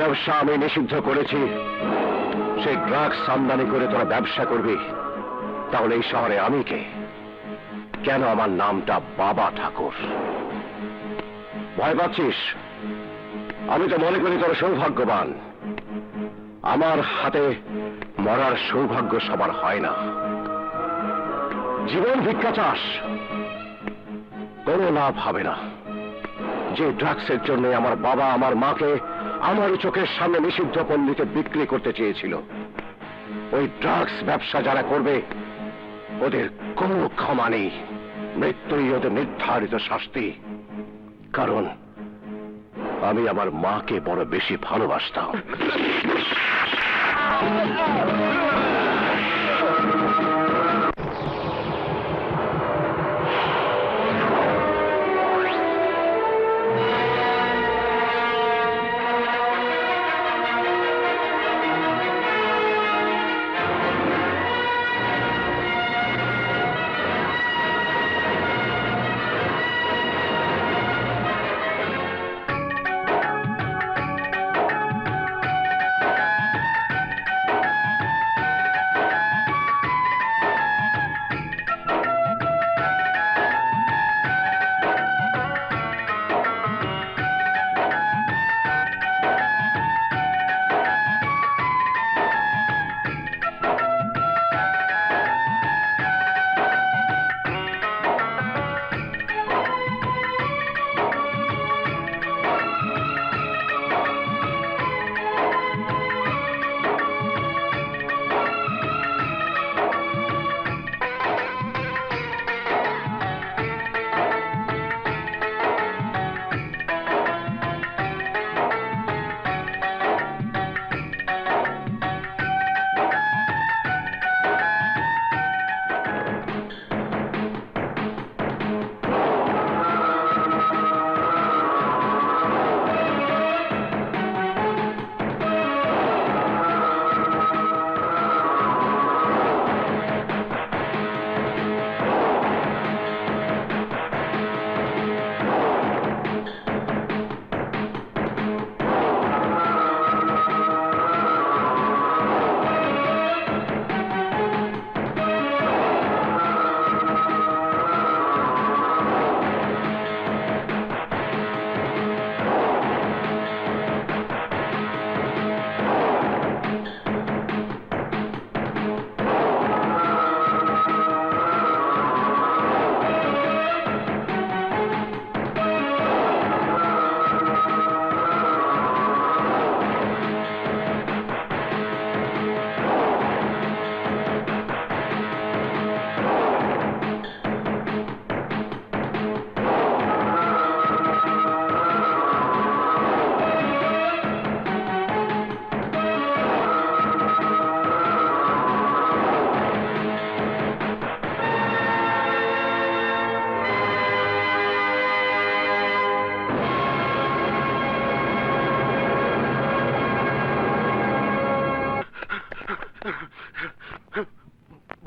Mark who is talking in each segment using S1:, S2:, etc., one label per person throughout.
S1: ব্যবসা আমি নিষিদ্ধ করেছি, সেই ড্রাগস আমদানি করে তোরা ব্যবসা করবি, তাহলে এই শহরে আমি কে? কেন আমার নামটা বাবা ঠাকুর? ভয় পাচ্ছিস? আমি তো মনে করি তোরা সৌভাগ্যবান। আমার হাতে মরার সৌভাগ্য সবার হয় না। জীবন ভিক্ষা চাস, কোনো লাভ হবে না। যে ড্রাগসের জন্য আমার বাবা আমার মাকে আমার চোখের সামনে নিষিদ্ধ পল্লীতে বিক্রি করতে চেয়েছিল, ওই ড্রাগস ব্যবসা যারা করবে ওদের কোনো ক্ষমা নেই। মৃত্যুই ওদের নির্ধারিত শাস্তি। কারণ আমি আমার মাকে বড় বেশি ভালোবাসতাম।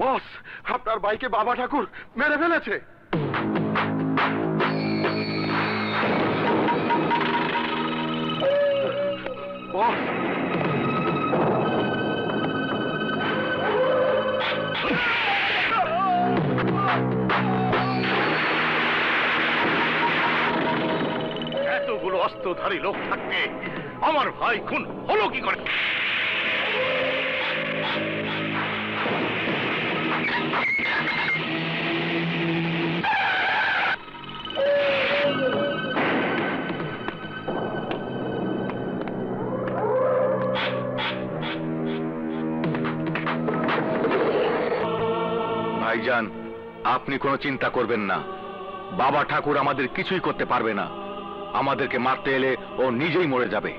S2: বস, আপনার বাইকে বাবা ঠাকুর মেরে ফেলেছে। বস,
S3: এতগুলো অস্ত্রধারী লোক থাকতে আমার ভাই খুন হলো কি করে?
S2: ভাইজান, আপনি কোনো চিন্তা করবেন না। বাবা ঠাকুর আমাদের কিছুই করতে পারবে না। আমাদেরকে মারতে এলে ও নিজেই মরে যাবে।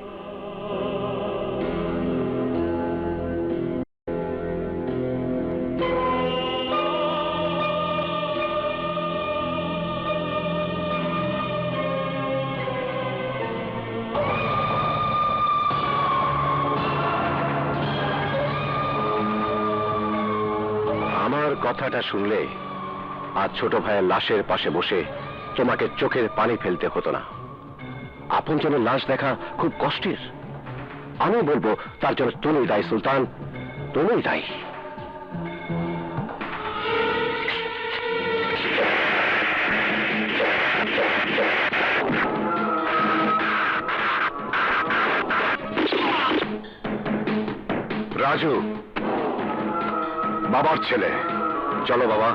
S1: আমার কথাটা শুনলে আজ ছোট ভাইয়ের লাশের পাশে বসে তোমাকে চোখের পানি ফেলতে হতো না। আপনজনের লাশ দেখা খুব কষ্টের, আমি বলবো তার জন্য তুমি দায়ী সুলতান, তুমি দায়ী। রাজু, বাবার ছেলে, চলো বাবা।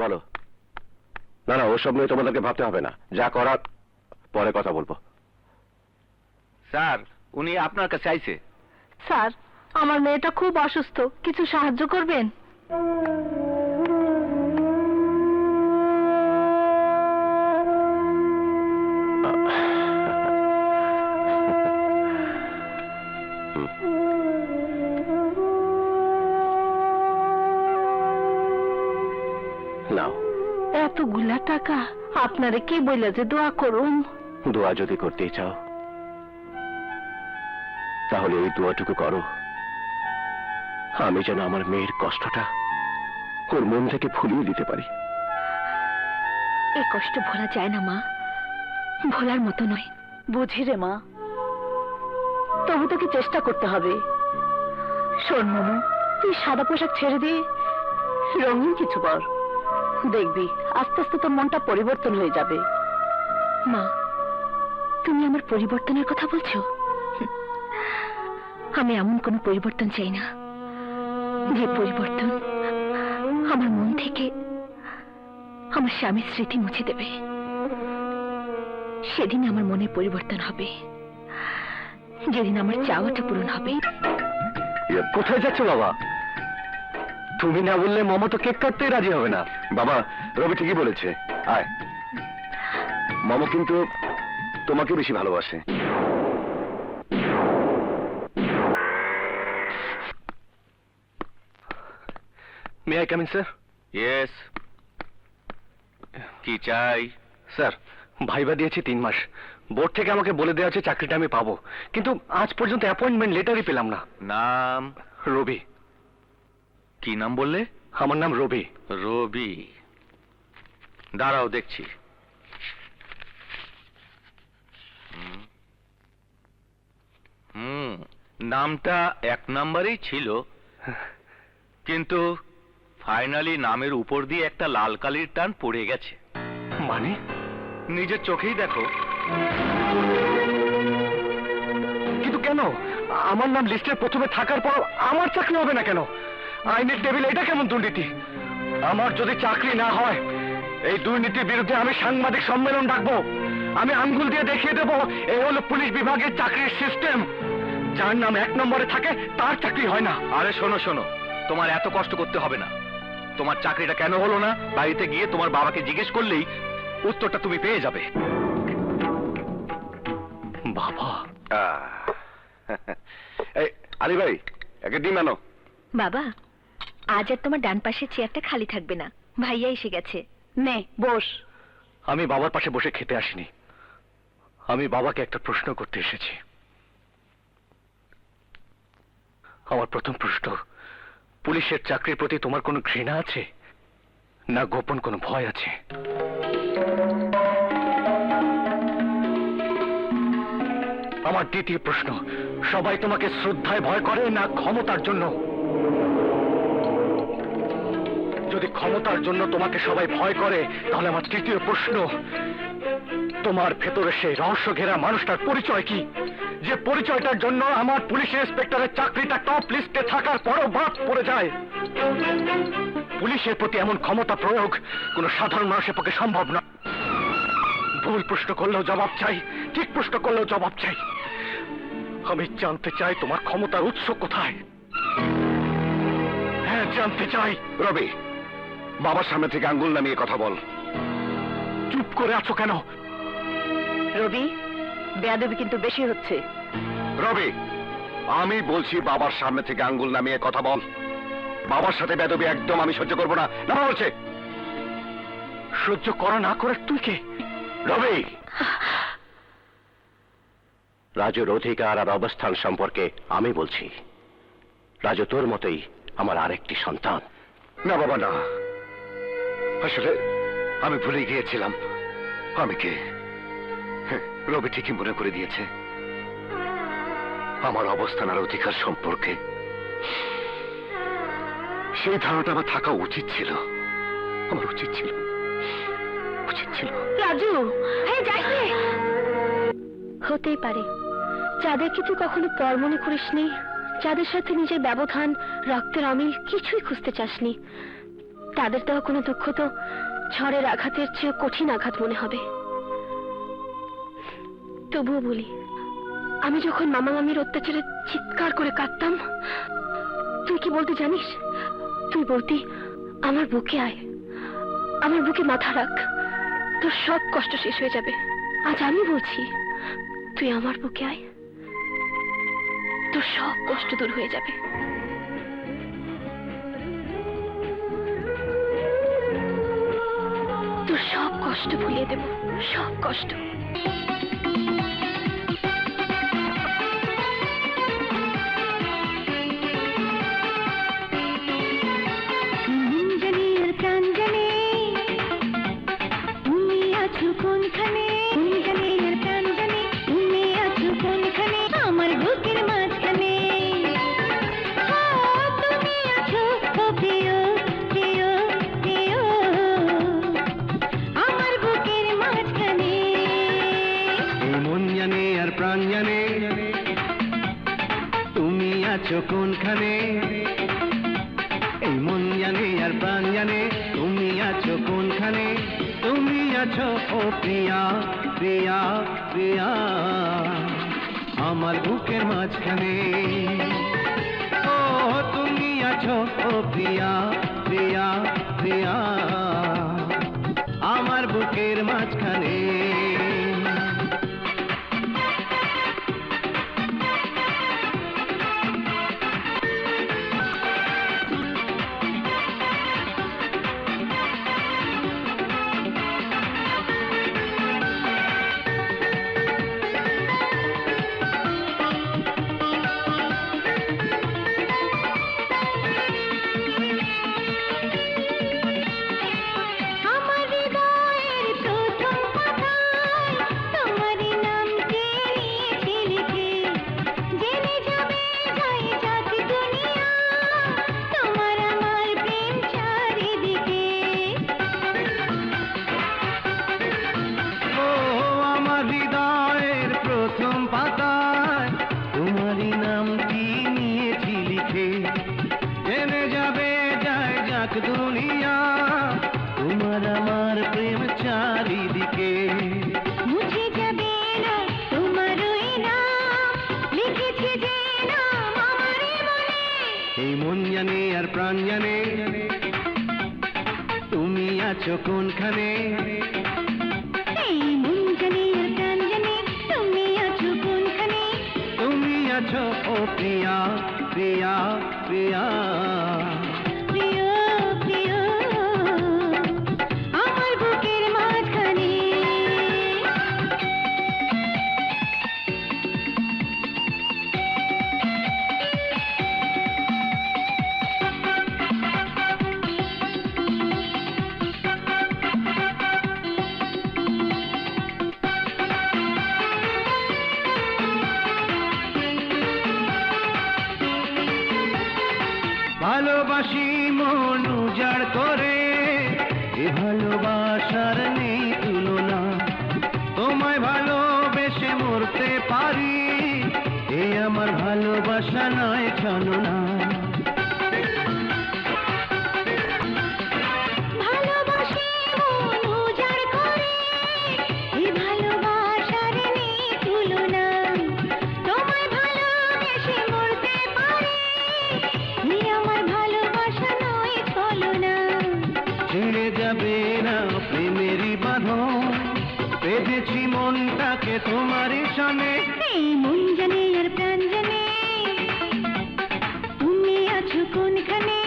S1: বলো। না না, ওসব নিয়ে তোমাদেরকে ভাবতে হবে না, যা করার পরে কথা বলবো।
S2: স্যার, উনি আপনার কাছে আইছে।
S4: স্যার, আমার মেয়েটা খুব অসুস্থ, কিছু সাহায্য করবেন?
S1: নাও।
S4: এতগুলা টাকা আপনারে কে বইলা যে দোয়া করুন?
S1: দোয়া যদি করতেই চাও তাহলে এই দোয়াটুকু করো, আমি যেন আমার মেয়ের কষ্টটা ওর মন থেকে ভুলিয়ে দিতে পারি।
S4: এই কষ্ট ভোলা যায় না মা, ভোলার মতো নয়। বুঝি রে মা, তবু তোকে চেষ্টা করতে হবে। শোন মনু, তুই সাদা পোশাক ছেড়ে দিয়ে রঙিন কিছু পর, দেখবি আস্তে আস্তে তোর মনটা পরিবর্তন হয়ে যাবে। মা, তুমি আমার পরিবর্তনের কথা বলছো? আমি এমন কোনো পরিবর্তন চাই না যে পরিবর্তন আমার মন থেকে আমার স্বামীর স্মৃতি মুছে দেবে। সেদিন আমার মনে পরিবর্তন হবে, যেদিন আমার চাওয়াটা পূরণ হবে।
S1: কোথায় যাচ্ছ বাবা? তুমি না বললে মামা তো কেক কাটতেই রাজি হবে না। বাবা, রবি ঠিকই বলেছে, আয়। মামা কিন্তু তোমাকে বেশি ভালোবাসে। May I come in sir?
S2: Yes. কি চাই?
S1: স্যার, ভাইবা দিয়েছি 3 মাস। বোর্ড থেকে আমাকে বলে দেওয়া হচ্ছে চাকরিটা আমি পাবো, কিন্তু আজ পর্যন্ত অ্যাপয়েন্টমেন্ট লেটারই পেলাম না।
S2: নাম?
S1: রবি।
S2: কি নাম বললে?
S1: আমার নাম রবি।
S2: রবি, দাঁড়াও দেখছি। নামটা 1 নম্বরেই ছিল, কিন্তু ফাইনালি নামের উপর দিয়ে একটা লাল কালির টান পড়ে গেছে।
S1: মানে?
S2: নিজের চোখেই দেখো।
S1: কিন্তু কেন? আমার নাম লিস্টের প্রথমে থাকার পর আমার চাকরি হবে না কেন? আইনের টেবিলে এটা কেমন দুর্নীতি? আমার যদি চাকরি না হয়, এই দুর্নীতির বিরুদ্ধে আমি সাংবাদিক সম্মেলন ডাকবো। আমি আঙ্গুল দিয়ে দেখিয়ে দেবো এই হলো পুলিশ বিভাগের চাকরির সিস্টেম। যার নাম 1 নম্বরে থাকে তার চাকরি হয় না।
S2: আরে শোনো শোনো, তোমার এত কষ্ট করতে হবে না। তোমার চাকরিটা কেন হলো না, বাড়িতে গিয়ে তোমার বাবাকে জিজ্ঞেস করলেই উত্তরটা তুমি পেয়ে যাবে।
S1: বাবা। এই আলী ভাই, একে ডিম আনো।
S4: বাবা, আজ আর তোমার ডান পাশের চেয়ারটা খালি থাকবে না, ভাইয়া এসে গেছে। নে বস।
S1: আমি বাবার পাশে বসে খেতে আসিনি, আমি বাবাকে একটা প্রশ্ন করতে এসেছি। আমার প্রথম প্রশ্ন, পুলিশের চাকরির প্রতি তোমার কোনো ঘৃণা আছে, না গোপন কোনো ভয় আছে? আমার দ্বিতীয় প্রশ্ন, সবাই তোমাকে শ্রদ্ধায় ভয় করে না ক্ষমতার জন্য? যদি ক্ষমতার জন্য তোমাকে সবাই ভয় করে, তাহলে আমার তৃতীয় প্রশ্ন, তোমার ভেতরে সেই রহস্য ঘেরা মানুষটার পরিচয় কি, যে পরিচয়টার জন্য আমার পুলিশ ইন্সপেক্টরের চাকরিটা টপ লিস্টে থাকার পরও বাদ পড়ে যায়? পুলিশের প্রতি এমন ক্ষমতা প্রয়োগ কোনো সাধারণ মানুষের পক্ষে সম্ভব না। ভুল প্রশ্ন করলেও জবাব চাই, ঠিক প্রশ্ন করলেও জবাব চাই। আমি জানতে চাই তোমার ক্ষমতার উৎস কোথায়। হ্যাঁ, জানতে চাই। রবি, বাবার সামনে থেকে আঙ্গুল নামিয়ে কথা বল। চুপ করে আছো কেন?
S4: রবি, বেয়াদবি কিন্তু বেশি হচ্ছে।
S1: রবি, আমি বলছি বাবার সামনে থেকে আঙ্গুল নামিয়ে কথা বল। বাবার সাথে বেয়াদবি একদম আমি সহ্য করবো না। না বলছে সহ্য করা না করে তুই কে? রবি, রাজুর অধিকার আর অবস্থান সম্পর্কে আমি বলছি। রাজু তোর মতোই আমার আরেকটি সন্তান।
S2: না বাবা, না। আসলে আমি ভুলে গিয়েছিলাম আমি কে। রবি ঠিকই মনে করে দিয়েছে আমার অবস্থান আর অধিকার সম্পর্কে। সেই ধারণাটা আমার থাকা উচিত ছিল। আমার উচিত ছিল।
S4: রাজু, হ্যাঁ যাই রে। হতেই পারে যাদেরকে তুই কখনো পর মনে করিসনি, যাদের সাথে নিজের ব্যবধান, রক্তের অমিল কিছুই খুঁজতে চাসনি, তাদের দেওয়া কোনো দুঃখ তো ঝড়ের আঘাতের চেয়ে কঠিন আঘাত মনে হবে। তবুও বলি, আমি যখন মামা মামির অত্যাচারে চিৎকার করে কাঁদতাম, তুই কি বলতে জানিস? তুই বলতি, আমার বুকে আয়, আমার বুকে মাথা রাখ, তোর সব কষ্ট শেষ হয়ে যাবে। আজ আমি বলছি, তুই আমার বুকে আয়, তোর সব কষ্ট দূর হয়ে যাবে। তোর সব কষ্ট ভুলিয়ে দেব, সব কষ্ট।
S5: কোনখানে এই মন জানে আর প্রাণ জানে তুমি আছো কোনখানে, তুমি আছো ও প্রিয়া প্রিয়া প্রিয়া আমার বুকের মাঝখানে। ও তুমি আছো ও প্রিয়া প্রিয়া প্রিয়া আমার বুকের মাঝখানে। দুনিয়া তোমার আমার প্রেম চারিদিকে মুছে যাবে না তোমার ওই নাম, লিখেছে যে নাম আমারই মনে। এই মন জানে আর প্রাণ জানে তুমি আছো কোনখানে, এই মন জানে আর প্রাণ জানে তুমি আছো কোনখানে, তুমি আছো ও প্রিয়া প্রিয়া প্রিয়া ভালোবাসি মন উজাড় করে, এ ভালোবাসার নেই তুলনা, তোমায় ভালোবেসে মরতে পারি, এ আমার ভালোবাসা নয় ছলনা। ছেড়ে যাবে না প্রেমেরই বাঁধন, বেঁধেছি মনটাকে তোমারই সনে। এই মন জানে আর প্রাণ জানে তুমি আছো কোনখানে,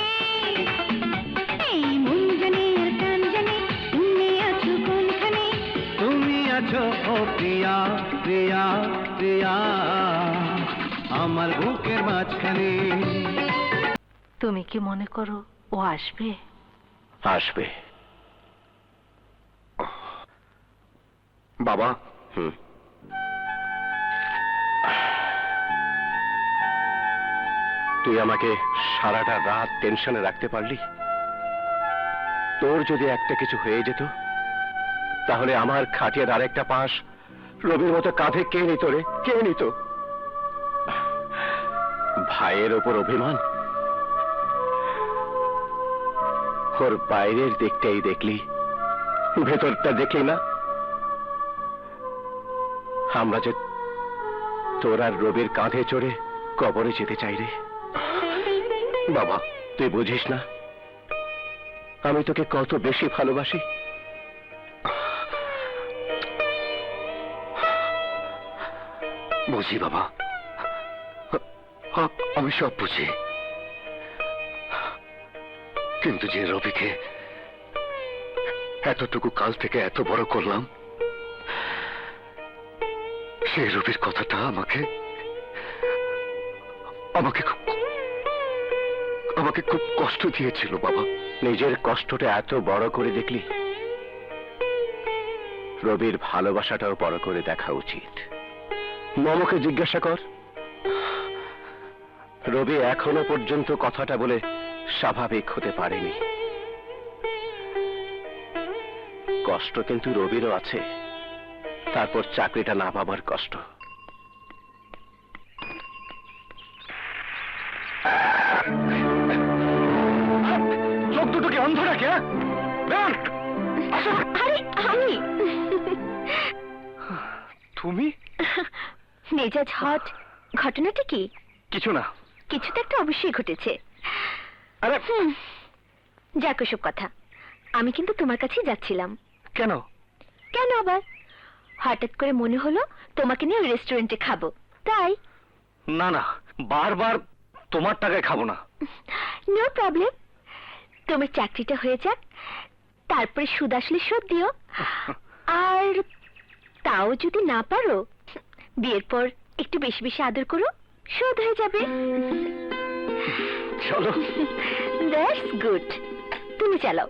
S5: এই মন জানে আর প্রাণ জানে তুমি আছো কোনখানে, তুমি আছো ও প্রিয়া প্রিয়া প্রিয়া আমার বুকের মাঝখানে।
S4: তুমি কি মনে করো ও আসবে?
S1: আসবে।
S2: বাবা,
S1: তুই আমাকে সারাটা রাত টেনশনে রাখতে পারলি? তোর যদি একটা কিছু হয়ে যেত তাহলে আমার খাটিয়ার আরেকটা পাশ রবির মতো কাঁধে কে নিত রে? কে নিত? ভাইয়ের ওপর অভিমান? ওর বাইরের দিকটাই দেখলি, ভেতরটা দেখলি না? আমরা যে তোর আর রবির কাঁধে চড়ে কবরে যেতে চাই রে। বাবা, তুই বুঝিস না আমি তোকে কত বেশি ভালোবাসি।
S2: বুঝি বাবা, আমি সব বুঝি, কিন্তু যে রবিকে এতটুকু কাল থেকে এত বড় করলাম, সেই রবির কথাটা আমাকে খুব কষ্ট দিয়েছিল বাবা।
S1: নিজের কষ্টটা এত বড় করে দেখলি, রবির ভালোবাসাটাও বড় করে দেখা উচিত। মমকে জিজ্ঞাসা কর, রবি এখনো পর্যন্ত কথাটা বলে স্বাভাবিক হতে পারেনি। কষ্ট কিন্তু রবিরও আছে, তারপর চাকরিটা না পাবার কষ্ট। চোখ দুটো কি অন্ধ নাকি?
S4: আরে আমি
S1: তুমি?
S4: মেজাজ হট, ঘটনাটা কি?
S1: কিছু না।
S4: কিছু তো একটা অবশ্যই ঘটেছে।
S1: আরে
S4: যাক ওসব কথা, আমি কিন্তু তোমার কাছেই যাচ্ছিলাম।
S1: কেন?
S4: কেন আবার? হঠাৎ করে মনে হলো তোমাকে নিয়ে ওই রেস্টুরেন্টে খাবো, তাই।
S1: না না, বারবার তোমার টাকায় খাবো না।
S4: নো প্রবলেম, তোমার চাকরিটা হয়ে যাক, তারপরে সুদ আসলে শোধ দিও। আর তাও যদি না পারো, বিয়ের পর একটু বেশি বেশি আদর করো, শোধ হয়ে যাবে।
S1: চলো।
S4: দ্যাটস গুড, তুমি চালাও।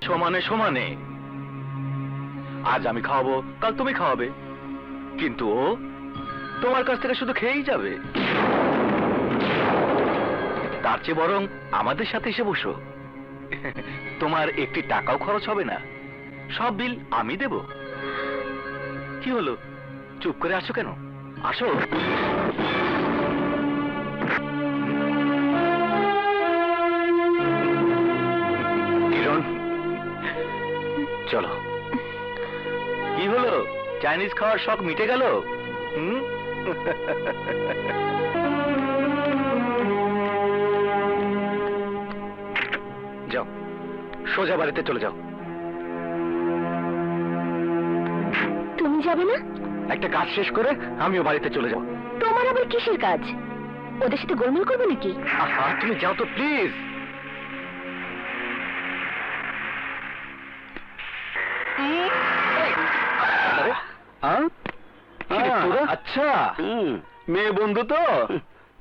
S2: সমানে সমানে, আজ আমি খাওয়াবো, কাল তুমি খাওয়াবে, কিন্তু ও তোমার কাছ থেকে শুধু খেয়েই যাবে। তার চেয়ে বরং আমাদের সাথে এসে বসো, তোমার একটি টাকাও খরচ হবে না, সব বিল আমি দেব। কি হলো, চুপ করে আছো কেন? আসো। চলো। কি হলো, চাইনিজ খাওয়ার শখ মিটে গেল? যাও, সোজা বাড়িতে চলে যাও।
S4: তুমি যাবে না?
S1: একটা কাজ শেষ করে আমিও বাড়িতে চলে যাও।
S4: তোমার আবার কিসের কাজ? ওদের সাথে গোলমাল করবে নাকি?
S1: আহা, তুমি যাও তো প্লিজ।
S2: আচ্ছা, মেয়ে বন্ধু তো,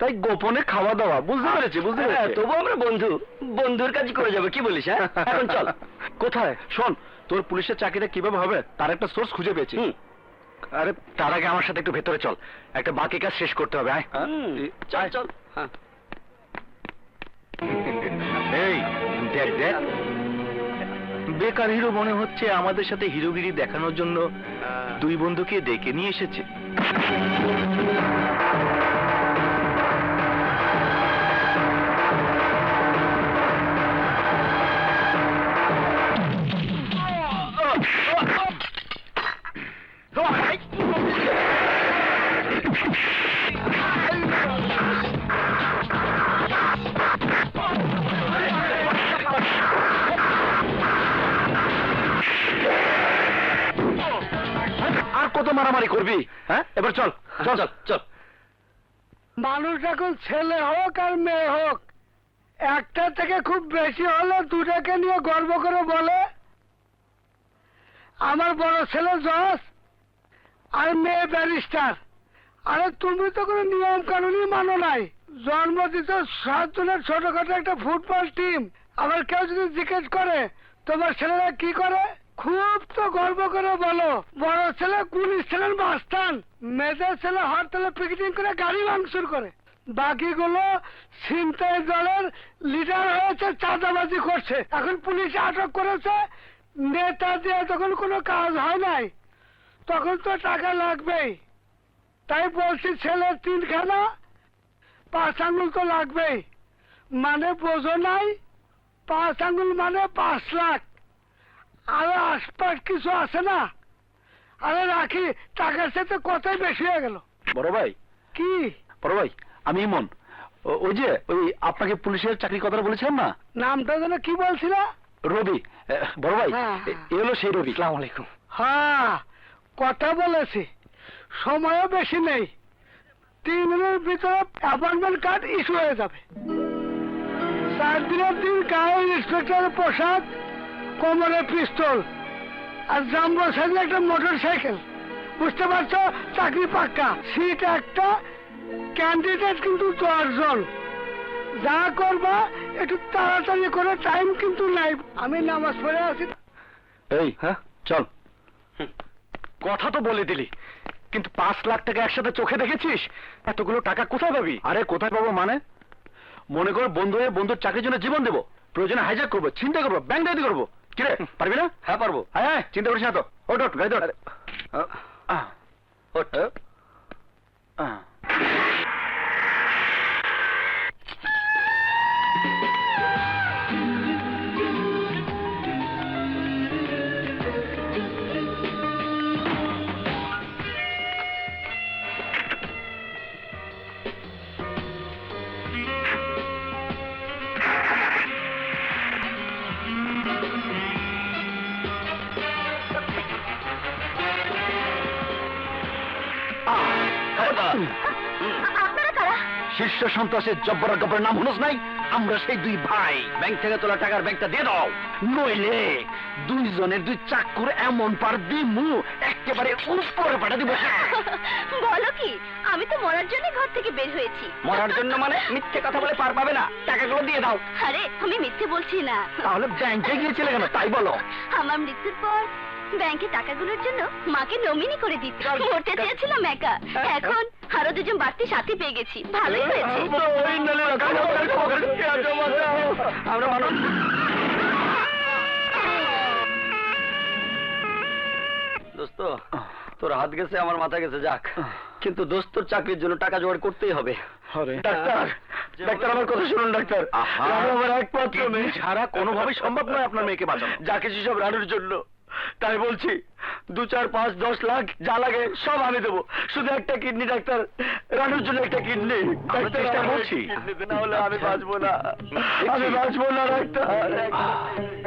S2: তাই গোপনে খাওয়া দাওয়া। বুঝতে পেরেছি, বুঝতে পেরেছি।
S1: তবু আমরা বন্ধু, বন্ধুর কাজ করে যাবে, কি বলিস? হ্যাঁ, এখন চল।
S2: কোথায়? শোন, তোর পুলিশের চাকরিটা কিভাবে হবে তার একটা সোর্স খুঁজে পেয়েছি।
S1: আরে তার আগে আমার সাথে একটু ভেতরে চল, একটা বাকি কাজ শেষ করতে হবে। আয়,
S2: চল চল। এই দেখ দেখ, বেকার হিরো মনে হচ্ছে আমাদের সাথে হিরোগিরি দেখানোর জন্য দুই বন্ধুকে ডেকে নিয়ে এসেছে। মারামারি করবি? হ্যাঁ, এবার চল চল চল চল।
S5: মানুষ এখন ছেলে হোক আর মেয়ে হোক, একটা থেকে খুব বেশি হলে দুটাকে নিয়ে গর্ব করে বলে আমার বড় ছেলে জজ আর মেয়ে ব্যারিস্টার। আরে তুমি তো কোনো নিয়ম কানুনই মানো নাই। জন্ম দিত 7 জনের ছোটখাটো একটা ফুটবল টিম। আবার কেউ যদি জিজ্ঞেস করে তোমার ছেলেরা কি করে, খুব তো গর্ব করে বলো বড় ছেলে পুলিশ ছিলেন মাস্তান, মেয়েদের ছেলে হরতালে পিকেটিং করে গাড়ি ভাঙচুর করে, বাকিগুলো ছিনতাই দলের লিডার হয়েছে, চাঁদাবাজি করছে। এখন পুলিশ আটক করেছে, নেতা দিয়ে তখন কোনো কাজ হয় নাই, তখন তো টাকা লাগবেই। তাই বলছি ছেলের 3খানা 5 আঙ্গুল তো লাগবেই। মানে বোঝো নাই, 5 আঙ্গুল মানে 5 লাখ। আরে আশপাশ কিছু আছে না? আরে রাখি, টাকার সাথে কথাই বেশি হয়ে গেল।
S2: বড় ভাই,
S5: কি
S2: বড় ভাই, আমি ইমন। ওই যে ওই আপনাকে পুলিশের চাকরি কথা বলেছিলাম না,
S5: নামটা যেন কি বলছিলা?
S2: রবি। বড় ভাই,
S5: হ্যাঁ।
S2: এ হলো সেই রবি। আসসালামু আলাইকুম।
S5: হ্যাঁ, কথা বলেছি, সময়ও বেশি নেই। 3 দিনের ভিতরে অ্যাপয়েন্টমেন্ট কার্ড ইস্যু হয়ে যাবে। 4 দিনের দিন গায়ে ইন্সপেক্টরের পোশাক, কোমরে পিস্তল আর জাম্বো সাইজে একটা মোটর সাইকেল। বুঝতে পারছো? চাকরি পাক্কা, সিট একটা, ক্যান্ডিডেট কিন্তু 10 জন। যা করবা একটু তাড়াতাড়ি করে, টাইম কিন্তু নাই। আমি নামাজ পড়ে আছি।
S2: এই, হ্যাঁ চল। কথা তো বলে দিলি, কিন্তু 5 লাখ টাকা একসাথে চোখে দেখেছিস? এতগুলো টাকা কোথায় পাবি? আরে কোথায় পাবো মানে, মনে কর বন্ধু হয়ে বন্ধুর চাকরির জন্য জীবন দেবো, প্রয়োজনে হাইজ্যাক করবো, চিন্তা করবো, ব্যাংক ডাকাতি করবো। কিরে, পারবি না? হ্যাঁ পারবো। হ্যাঁ, চিন্তা করিস না তো। ওঠ ওঠ, গাড়ি ধর। ওঠ।
S4: আপনারা কারা?
S2: শীর্ষ সন্ত্রাসের জব্বর গব্বরের নাম হলুস নাই? আমরা সেই 2 ভাই। ব্যাংক থেকে তোলা টাকার ব্যাংকটা দিয়ে দাও, নইলে 2 জনের 2 চাক্কুর এমন পার দিমু একেবারে উপরে পাঠা দিব।
S4: বলো কি, আমি তো মরার জন্য ঘর থেকে বের হয়েছি।
S2: মরার জন্য মানে? মিথ্যে কথা বলে পার পাবে না, টাকাগুলো দিয়ে দাও।
S4: আরে আমি মিথ্যে বলছি না।
S2: তাহলে ব্যাংকে গিয়েছিলে কেন তাই বলো।
S4: আমার মৃত্যুর পর ব্যাংকে টাকাগুলোর জন্য মাকে নমিনি করে দিতে মরতে চেয়েছিলাম একা। এখন আরো 2 জন বাড়তি সাথী পেয়ে গেছি, ভালোই হয়েছে।
S2: আমরা মানুষ।
S6: দোস্ত, তোর হাত গেছে, আমার মাথা গেছে, যাক। কিন্তু দোস্তর চাকরির জন্য টাকা জোগাড় করতেই হবে।
S2: ডাক্তার, ডাক্তার আমার কথা শুনুন ডাক্তার। রানু আমার একমাত্র মেয়ে, ছাড়া কোনোভাবেই সম্ভব নয় আপনার মেয়েকে বাঁচানো। যা কিছু সব রানুর জন্য, তাই বলছি 2, 4, 5, 10 লাখ যা লাগে সব আমি দেবো, শুধু একটা কিডনি ডাক্তার, রানুর জন্য একটা কিডনি। চেষ্টা করছি, না হলে আমি বাঁচবো না, আমি বাঁচবো না ডাক্তার।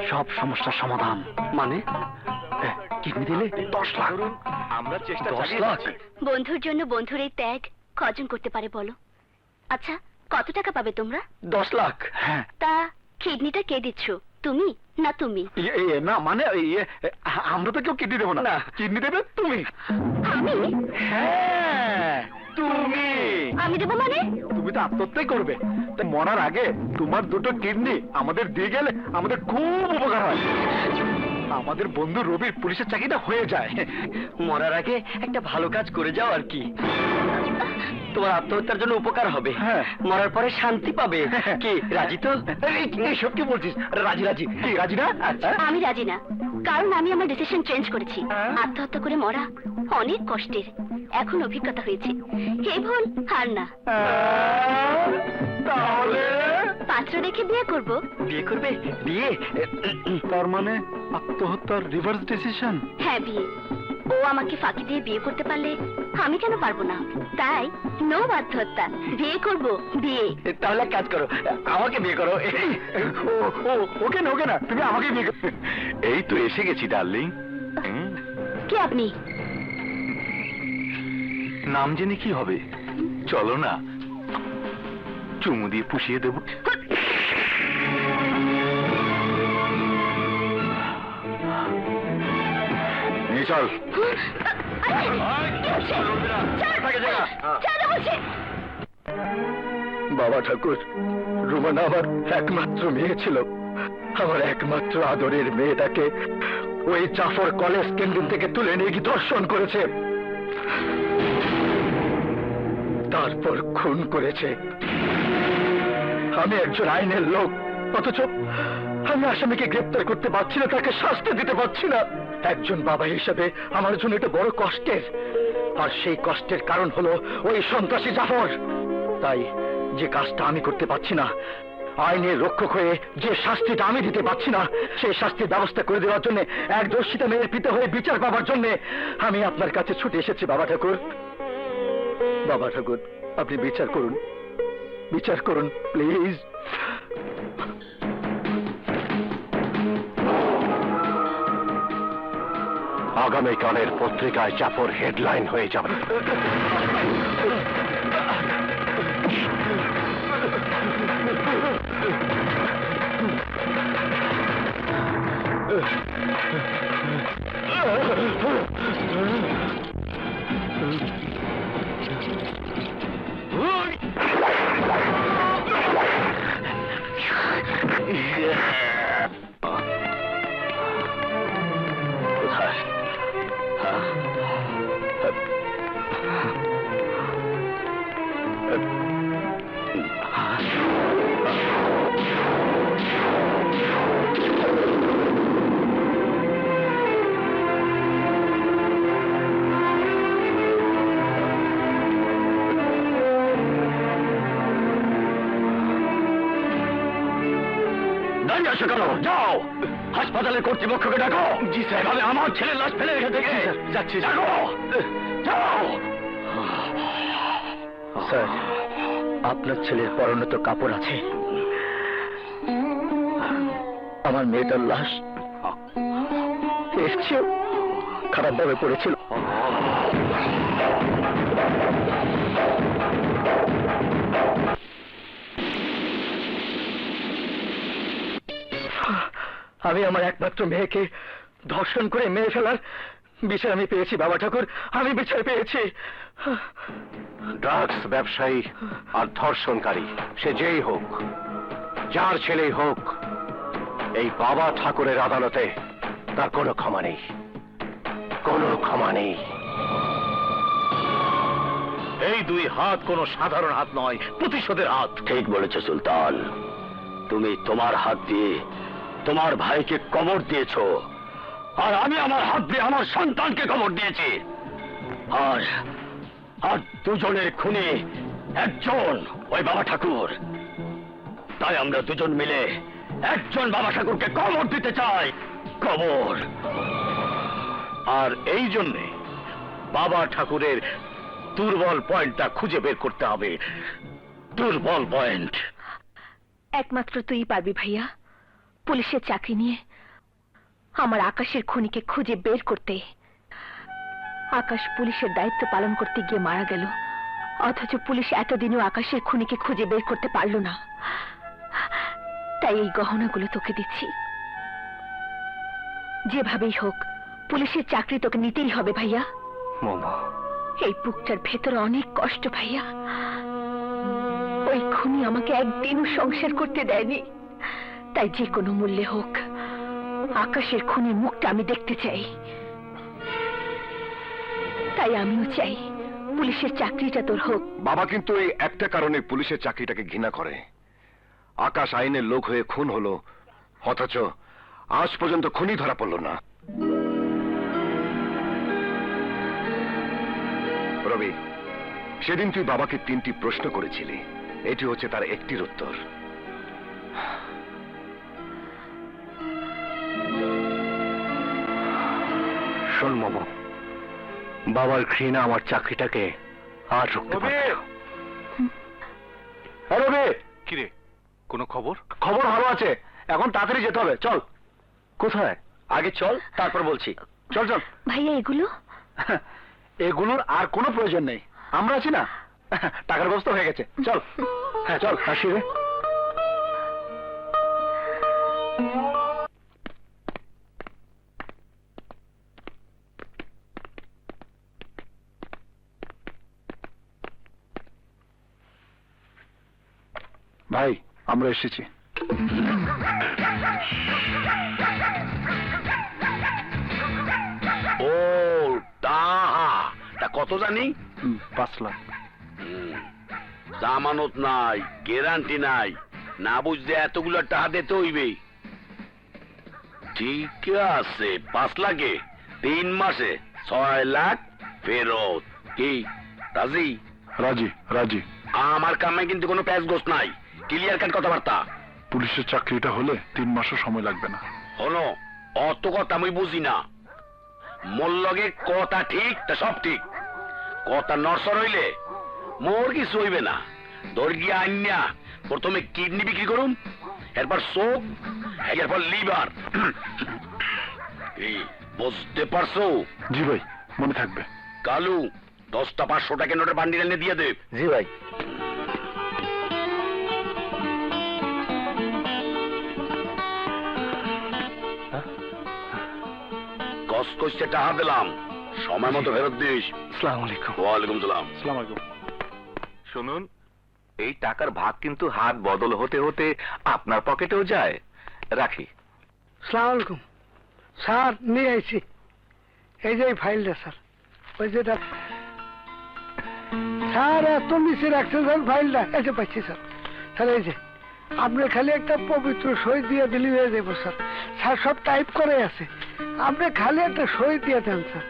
S2: সব সমস্যার সমাধান মানে কিডনি দিলে 10 লাখ। আমরা চেষ্টা 10 লাখ।
S4: বন্ধুর জন্য বন্ধুর এই ত্যাগ কজন করতে পারে বলো? আচ্ছা, কত টাকা পাবে তোমরা?
S2: 10 লাখ। হ্যাঁ।
S4: তা কিডনিটা কে দিচ্ছ, তুমি না তুমি?
S2: না মানে আমরা তো কেউ কিডনি দেবো না, কিডনি দেবে তুমি।
S4: আমি?
S2: হ্যাঁ তুমি।
S4: আমি দেবো মানে?
S2: তুমি তো আত্মহত্যাই করবে, তাই মরার আগে তোমার 2টো কিডনি আমাদের দিয়ে গেলে আমাদের খুব উপকার হয়। আমাদের বন্ধু রবির পুলিশের চাকরিটা হয়ে যায়।
S6: মরার আগে একটা ভালো কাজ করে যাও আর কি, তোমার আত্মহত্যার জন্য উপকার হবে।
S2: হ্যাঁ।
S6: মরার পরে শান্তি পাবে। কি রাজি তো?
S2: এইসব কি বলছিস? রাজি রাজি। কি রাজি না?
S4: আমি রাজি না, কারণ আমি আমার ডিসিশন চেঞ্জ করেছি। আত্মহত্যা করে মরা অনেক কষ্টের, এখন অভিজ্ঞতা হয়েছে, এই ভুল আর না।
S2: তাহলে
S4: পাত্র দেখে বিয়ে করব।
S6: বিয়ে করবে? বিয়ে?
S2: তার মানে আত্মহত্যার রিভার্স ডিসিশন?
S4: হ্যাঁ, বিয়ে। ও আমাকে ফাঁকি দিয়ে বিয়ে করতে পারলে আমি কেন পারবো না? তাই নো আত্মহত্যা, বিয়ে করব, বিয়ে।
S6: তাহলে এক কাজ করো, আমাকে বিয়ে করো।
S2: ওকে না, ওকে না, তুমি আমাকে বিয়ে করবে। এই তো এসে গেছি ডার্লিং।
S4: কে আপনি?
S2: নাম জেনে কি হবে? চলো না, চুমু দিয়ে পুষিয়ে দেব।
S1: নিয়ে চল। বাবা ঠাকুর, রুমানা আমার একমাত্র মেয়ে ছিল। আমার একমাত্র আদরের মেয়েটাকে ওই জাফর কলেজ ক্যান্টিন থেকে তুলে নিয়ে গিয়ে ধর্ষণ করেছে, তারপর খুন করেছে। আমি একজন আইনের লোক, অথচ আমি আসামিকে গ্রেপ্তার করতে পারছি না, তাকে শাস্তি দিতে পারছি না। একজন বাবা হিসেবে আমার জন্য এটা বড় কষ্টের, আর সেই কষ্টের কারণ হলো ওই সন্ত্রাসী জাফর। তাই যে কাজটা আমি করতে পারছি না, আইনের রক্ষক হয়ে যে শাস্তিটা আমি দিতে পারছি না, সেই শাস্তির ব্যবস্থা করে দেওয়ার জন্য, এক দর্শিতা মেয়ের পিতা হয়ে বিচার পাবার জন্য আমি আপনার কাছে ছুটে এসেছি। বাবা ঠাকুর, বাবা ঠাকুর, আপনি বিচার করুন, বিচার করুন প্লিজ। আগামীকালের পত্রিকায় জাফর হেডলাইন হয়ে যাবে। দাঁড়িয়ে আসো কেন? যাও, হাসপাতালের কর্তৃপক্ষকে ডাকো। জি স্যার। এভাবে আমার ছেলের লাশ ফেলে রেখে দেখে যাচ্ছি। ডাকো, যাও। স্যার, আপনার ছেলের পরনে তো কাপড় আছে, আমার মেয়েটার লাশ এর চেয়েও খারাপভাবে পড়েছিল। আমি আমার একমাত্র মেয়েকে ধর্ষণ করে মেরে ফেলার বিচার আমি পেয়েছি। বাবা ঠাকুর, আমি বিচার পেয়েছি। ড্রাগস ব্যবসায়ী আর ধর্ষণকারী সে যেই হোক, যার ছেলেই হোক, এই বাবা ঠাকুরের আদালতে তার কোনো ক্ষমা নেই, কোনো ক্ষমা নেই।
S3: এই দুই হাত কোনো সাধারণ হাত নয়, প্রতিশোধের হাত।
S6: ঠিক বলেছ সুলতান, তুমি তোমার হাত দিয়ে তোমার ভাইকে কবর দিয়েছ, আর আমি আমার হাত দিয়ে আমার সন্তানকে কবর দিয়েছি। আর আর দুজনের খুনি একজন ওই বাবা ঠাকুর। তাই আমরা দুজন মিলে একজন বাবা ঠাকুরকে কবর দিতে চাই, কবর।
S3: আর এই জন্যে বাবা ঠাকুরের দুর্বল পয়েন্টটা খুঁজে বের করতে হবে। দুর্বল পয়েন্ট
S4: একমাত্র তুই পারবি ভাইয়া, পুলিশের চাকরি নিয়ে আমার আকাশের খুনিকে খুঁজে বের করতে। আকাশ পুলিশের দায়িত্ব পালন করতে গিয়ে মারা গেল, অথচ পুলিশ এতদিনও আকাশের খুনিকে খুঁজে বের করতে পারল না। তাই এই গহনাগুলো তোকে দিচ্ছি। যেভাবেই হোক পুলিশের চাকরি তোকে নিতেই হবে ভাইয়া।
S1: মামা,
S4: এই বুকটার ভেতরে অনেক কষ্ট ভাইয়া। ওই খুনি আমাকে একদিনও সংসার করতে দেয়নি, তাই যে কোনো মূল্যে হোক আকাশের খুনির মুখটা আমি দেখতে চাই। তাই আমিও চাই পুলিশের চাকরিটা তোর হোক।
S1: বাবা কিন্তু এই একটা কারণে পুলিশের চাকরিটাকে ঘৃণা করে। আকাশ আইনের লোক হয়ে খুন হলো, অথচ আজ পর্যন্ত খুনি ধরা পড়ল না। রবি, সেদিন তুই বাবাকে 3টি প্রশ্ন করেছিলি, এটি হচ্ছে তার একটির উত্তর। শোন মামা, বাবার ঘৃণা আমার চাকরিটাকে আর রুখতে পারবে না। হ্যাঁ রবি,
S3: কিরে, কোনো খবর?
S1: খবর ভালো আছে, এখন তাড়াতাড়ি যেতে হবে। চল। কোথায়?
S6: আগে চল, তারপর বলছি।
S1: চল চল।
S4: ভাইয়া এগুলো
S1: এগুলোর আর কোনো প্রয়োজন নেই।
S2: আমরা আছি না, টাকার ব্যবস্থা হয়ে গেছে, চল। হ্যাঁ চল, আসি রে।
S1: ভাই, আমরা এসেছি।
S6: ও তা কত জানি?
S1: 5 লাখ।
S6: জামানত নাই, গ্যারান্টি নাই, না বুঝতে এতগুলো টাকা দিতে হইবে। ঠিক আছে, 5 লাখে 3 মাসে 6 লাখ ফেরত। কি রাজি?
S1: রাজি রাজি।
S6: আমার কামে কিন্তু কোনো প্যাচ গোস নাই, ক্লিয়ার কাট কথাবার্তা।
S1: পুলিশের চাকরিটা হলে 3 মাসও সময় লাগবে না।
S6: হলো অত কথা আমি বুঝি না। মোর লগে কথা ঠিক তা সব ঠিক, কথা নরসর হইলে মোর কিছু হইবে না। দর্গিয়া আইনা প্রথমে কিডনি বিক্রি করুম, এরপর চোখ, এরপর লিভার। এই বুঝতে পারছো?
S1: জি ভাই, মনে থাকবে।
S6: কালু 10টা 500 টাকা নোটের বান্ডিল এনে দিয়ে দে।
S2: জি ভাই।
S6: কস কইছে টাকা দিলাম, সময় মতো ফেরত দিস।
S2: আসসালামু আলাইকুম।
S6: ওয়ালাইকুম সালাম।
S1: আসসালামু আলাইকুম।
S2: শুনুন, এই টাকার ভাগ কিন্তু হাত বদল হতে হতে আপনার পকেটেও যায়। রাখি।
S5: সালাম আলাইকুম স্যার, নিয়ে আইছি এই যে এই ফাইলটা স্যার। ওই যেটা স্যার এত নিচে রাখছেন স্যার ফাইলটা, এই যে পাচ্ছি স্যার। স্যার এই যে আপনি খালি একটা পবিত্র সই দিয়ে দিলি হয়ে যাবো স্যার। স্যার সব টাইপ করে আছে, আপনি খালি একটা সই দিয়ে দেন স্যার।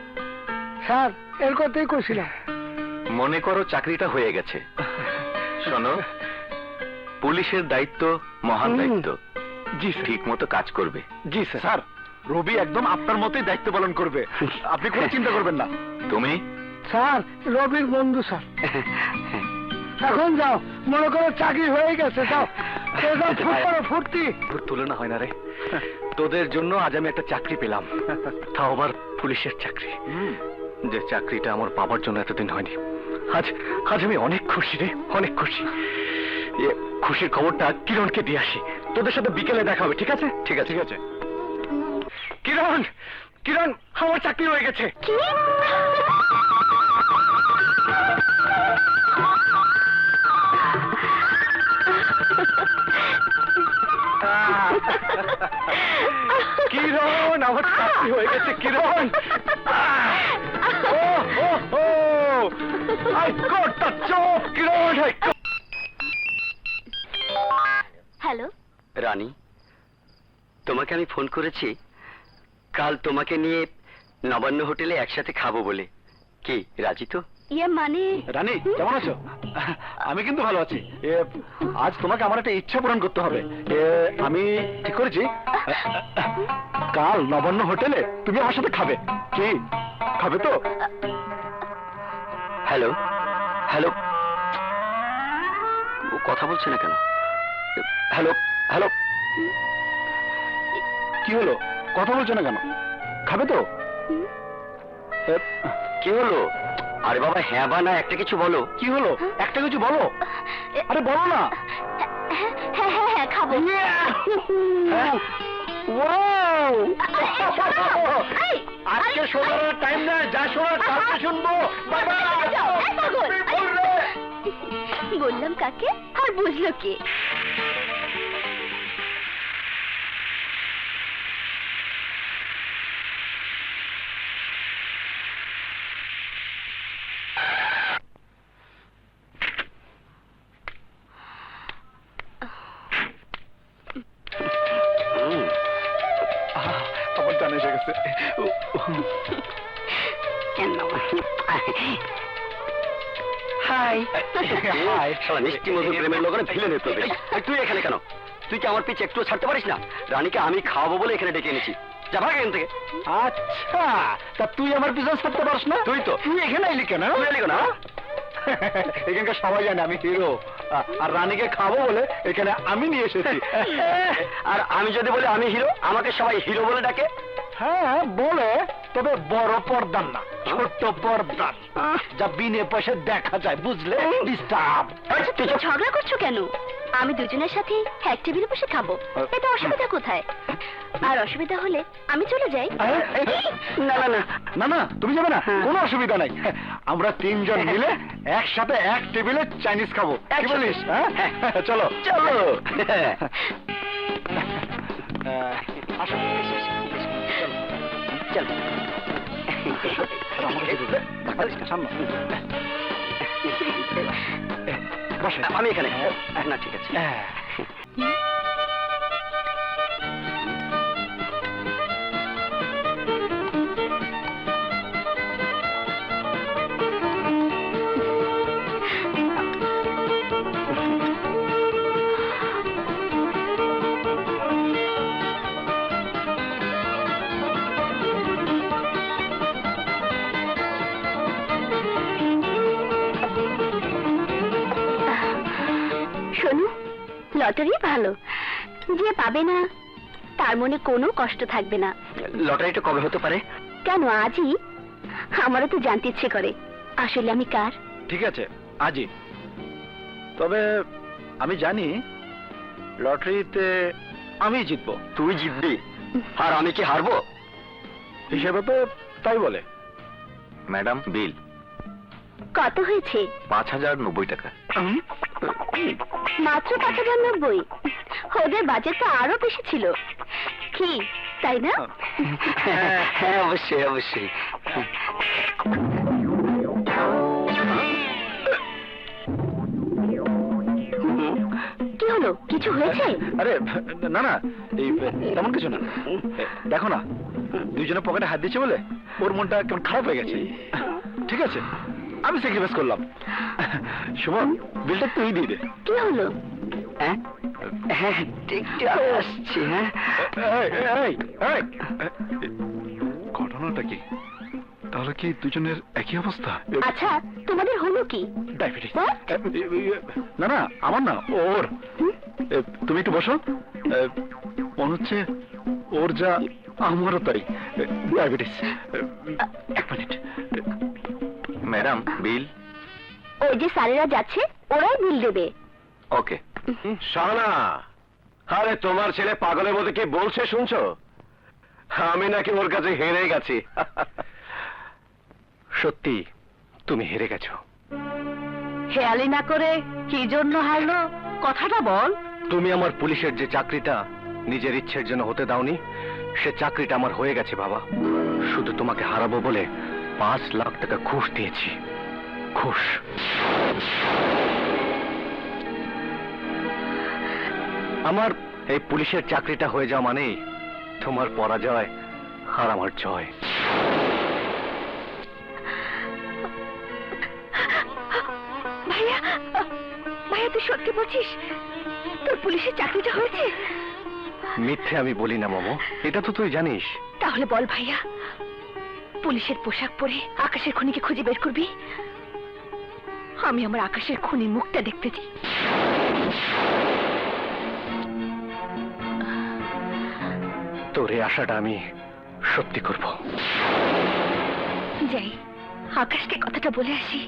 S5: স্যার এর কথাই কইছিলাম।
S2: মনে করো চাকরিটা হয়ে গেছে। শোনো, পুলিশের দায়িত্ব মহান দায়িত্ব। জি, ঠিক মতো কাজ করবে।
S1: জি স্যার। রবি একদম আপনার মতোই দায়িত্ব পালন করবে, আপনি কোনো চিন্তা করবেন না।
S2: তুমি?
S5: স্যার রবির বন্ধু স্যার। এখন যাও, মনে করো চাকরি হয়ে গেছে, যাও ফুর্তি।
S2: তুলনা হয় না রে, তোদের জন্য আজ আমি একটা চাকরি পেলাম, তাও আবার পুলিশের চাকরি। যে চাকরিটা আমার বাবার জন্য এতদিন হয়নি। আজ আজ আমি অনেক খুশি রে, অনেক খুশি। খুশির খবরটা কিরণকে দিয়ে আসি, তোদের সাথে বিকেলে দেখা হবে, ঠিক আছে? ঠিক আছে, ঠিক আছে। কিরণ, কিরণ, আমার চাকরি হয়ে গেছে। কিরণ, আমার চাকরি হয়ে গেছে। Kiran, I got the job, Kiran.
S4: Hello,
S6: Rani, তোমাকে আমি ফোন করেছি কাল তোমাকে নিয়ে নবান্ন হোটেলে একসাথে খাবো বলে। কি রাজি তো?
S4: ইয়ে মানে
S2: রানী, কেমন আছো? আমি কিন্তু ভালো আছি। আজ তোমাকে আমার একটা ইচ্ছা পূরণ করতে হবে। আমি ঠিক করেছি, কাল নবান্ন হোটেলে তুমি আমার সাথে খাবে। কি খাবে তো?
S6: হ্যালো হ্যালো, ও কথা বলছে না কেন?
S2: হ্যালো হ্যালো, কি হলো? কথা বলছো না কেন? খাবে তো?
S6: কি হলো? আরে বাবা, হ্যাঁ বা না একটা কিছু বলো।
S2: কি হলো? একটা কিছু বলো। আরে বলো না।
S4: হ্যাঁ হ্যাঁ হ্যাঁ, খাবো।
S2: হ্যাঁ? Wow! আজকে শোনার টাইম না, যা শোনার কালকে শুনবো। Bye bye.
S4: বললাম কাকে আর বুঝলো কে?
S2: আমার জানা এসে গেছে।
S6: হাই হাই, শালা মিষ্টি মধুর প্রেমের লগনে ভিলেনের প্রবেশ। তুই এখানে কেন? তুই কি আমার পিছে একটু ছাড়তে পারিস না? রানীকে আমি খাওয়াবো বলে এখানে ডেকে এনেছি। যা ভাগ এখান থেকে।
S2: আচ্ছা, তা তুই আমার পিছনে ছাড়তে পারস না?
S6: তুই তো।
S2: তুই এখানে এলি কেন?
S6: তুই এলি কেন?
S2: এখানকার সবাই জানে আমি হিরো, আর রানীকে খাবো বলে এখানে আমি নিয়ে এসেছি।
S6: আর আমি যদি বলি আমি হিরো, আমাকে সবাই হিরো বলে ডাকে।
S2: হ্যাঁ বলে, তবে বড় পর্দার না। ছোট্ট পর্দা যা বিনে পয়সা দেখা যায়, বুঝলে? ডিস্টার্ব।
S4: আচ্ছা তুমি ঝগড়া করছো কেন? আমি দুজনের সাথে এক টেবিলে বসে খাবো, এটা অসুবিধা কোথায়? আর অসুবিধা হলে আমি চলে যাই।
S2: না না না না না, তুমি যাবে না, কোনো অসুবিধা নাই। আমরা তিনজন মিলে একসাথে এক টেবিলে চাইনিজ খাবো, কি বলিস? হ্যাঁ, চলো চলো। আসো, চলো। আমি এখানে। না ঠিক আছে।
S4: শোনো, লটারি ভালো, যে পাবে না তার মনে কোনো কষ্ট থাকবে না।
S2: লটারিটা কবে হতে পারে?
S4: কেন, আজই? আমারও তো জানতে ইচ্ছে করে আসলে আমি কার।
S2: ঠিক আছে, আজই। তবে আমি জানি লটারিতে আমি জিতবো।
S6: তুই জিতবি আর আমি কি হারবো?
S2: হিসেবে তো তাই বলে। ম্যাডাম, বিল
S4: কত হয়েছে?
S2: 5090 টাকা।
S4: মাত্র 5090? ওদের বাজেট তো আরো বেশি ছিল, কি তাই না?
S6: হ্যাঁ, অবশ্যই অবশ্যই।
S4: কি হলো, কিছু হয়েছে?
S2: আরে না না, এই তেমন কিছু না। দেখো না, দুইজনে পকেটে হাত দিচ্ছে বলে ওর মনটা কেমন খারাপ হয়ে গেছে। ঠিক আছে, আমি স্যাক্রিফাইস করলাম। সুমন, বিলটা তুই দিয়ে দে।
S4: কি হলো?
S6: হ্যাঁ হ্যাঁ, একটু আসছি। হ্যাঁ,
S2: ঘটনাটা কি? তাহলে কি দুজনের একই অবস্থা?
S4: আচ্ছা, তোমাদের হলো কি?
S2: ডায়াবেটিস।
S4: What?
S2: না না, আমার না, ওর। তুমি একটু বসো। মনে হচ্ছে ওর যা আমারও তাই, ডায়াবেটিস। এক মিনিট। ম্যাডাম, বিল।
S4: ওই যে স্যারেরা যাচ্ছে, ওরাই বিল দেবে।
S2: ওকে।
S1: শাহানা, আরে তোমার ছেলে পাগলের মধ্যে কি বলছে শুনছো? আমি নাকি ওর কাছে হেরে গেছি। সত্যি তুমি হেরে গেছো।
S4: হেয়ালি না করে কি জন্য হারলো, কথাটা বল।
S1: তুমি আমার পুলিশের যে চাকরিটা নিজের ইচ্ছের জন্য হতে দাওনি, সে চাকরিটা আমার হয়ে গেছে বাবা। শুধু তোমাকে হারাবো বলে 5 লাখ টাকা ঘুষ দিয়েছি। ঘুষ। আমার এই পুলিশের চাকরিটা হয়ে যাওয়া মানেই তোমার পরাজয় আর আমার জয়।
S4: ভাইয়া, ভাইয়া তুই সত্যি বলছিস? তোর পুলিশের চাকরিটা হয়েছে?
S1: মিথ্যে আমি বলি না মোমো, এটা তো তুই জানিস।
S4: তাহলে বল ভাইয়া, পুলিশের পোশাক পরে আকাশের খুনিকে খুঁজে বের করবি? আমি আমার আকাশের খুনির মুখটা দেখতে চাই।
S1: তোর এই আশাটা আমি সত্যি করব।
S4: যাই, আকাশকে কথাটা বলে আসি।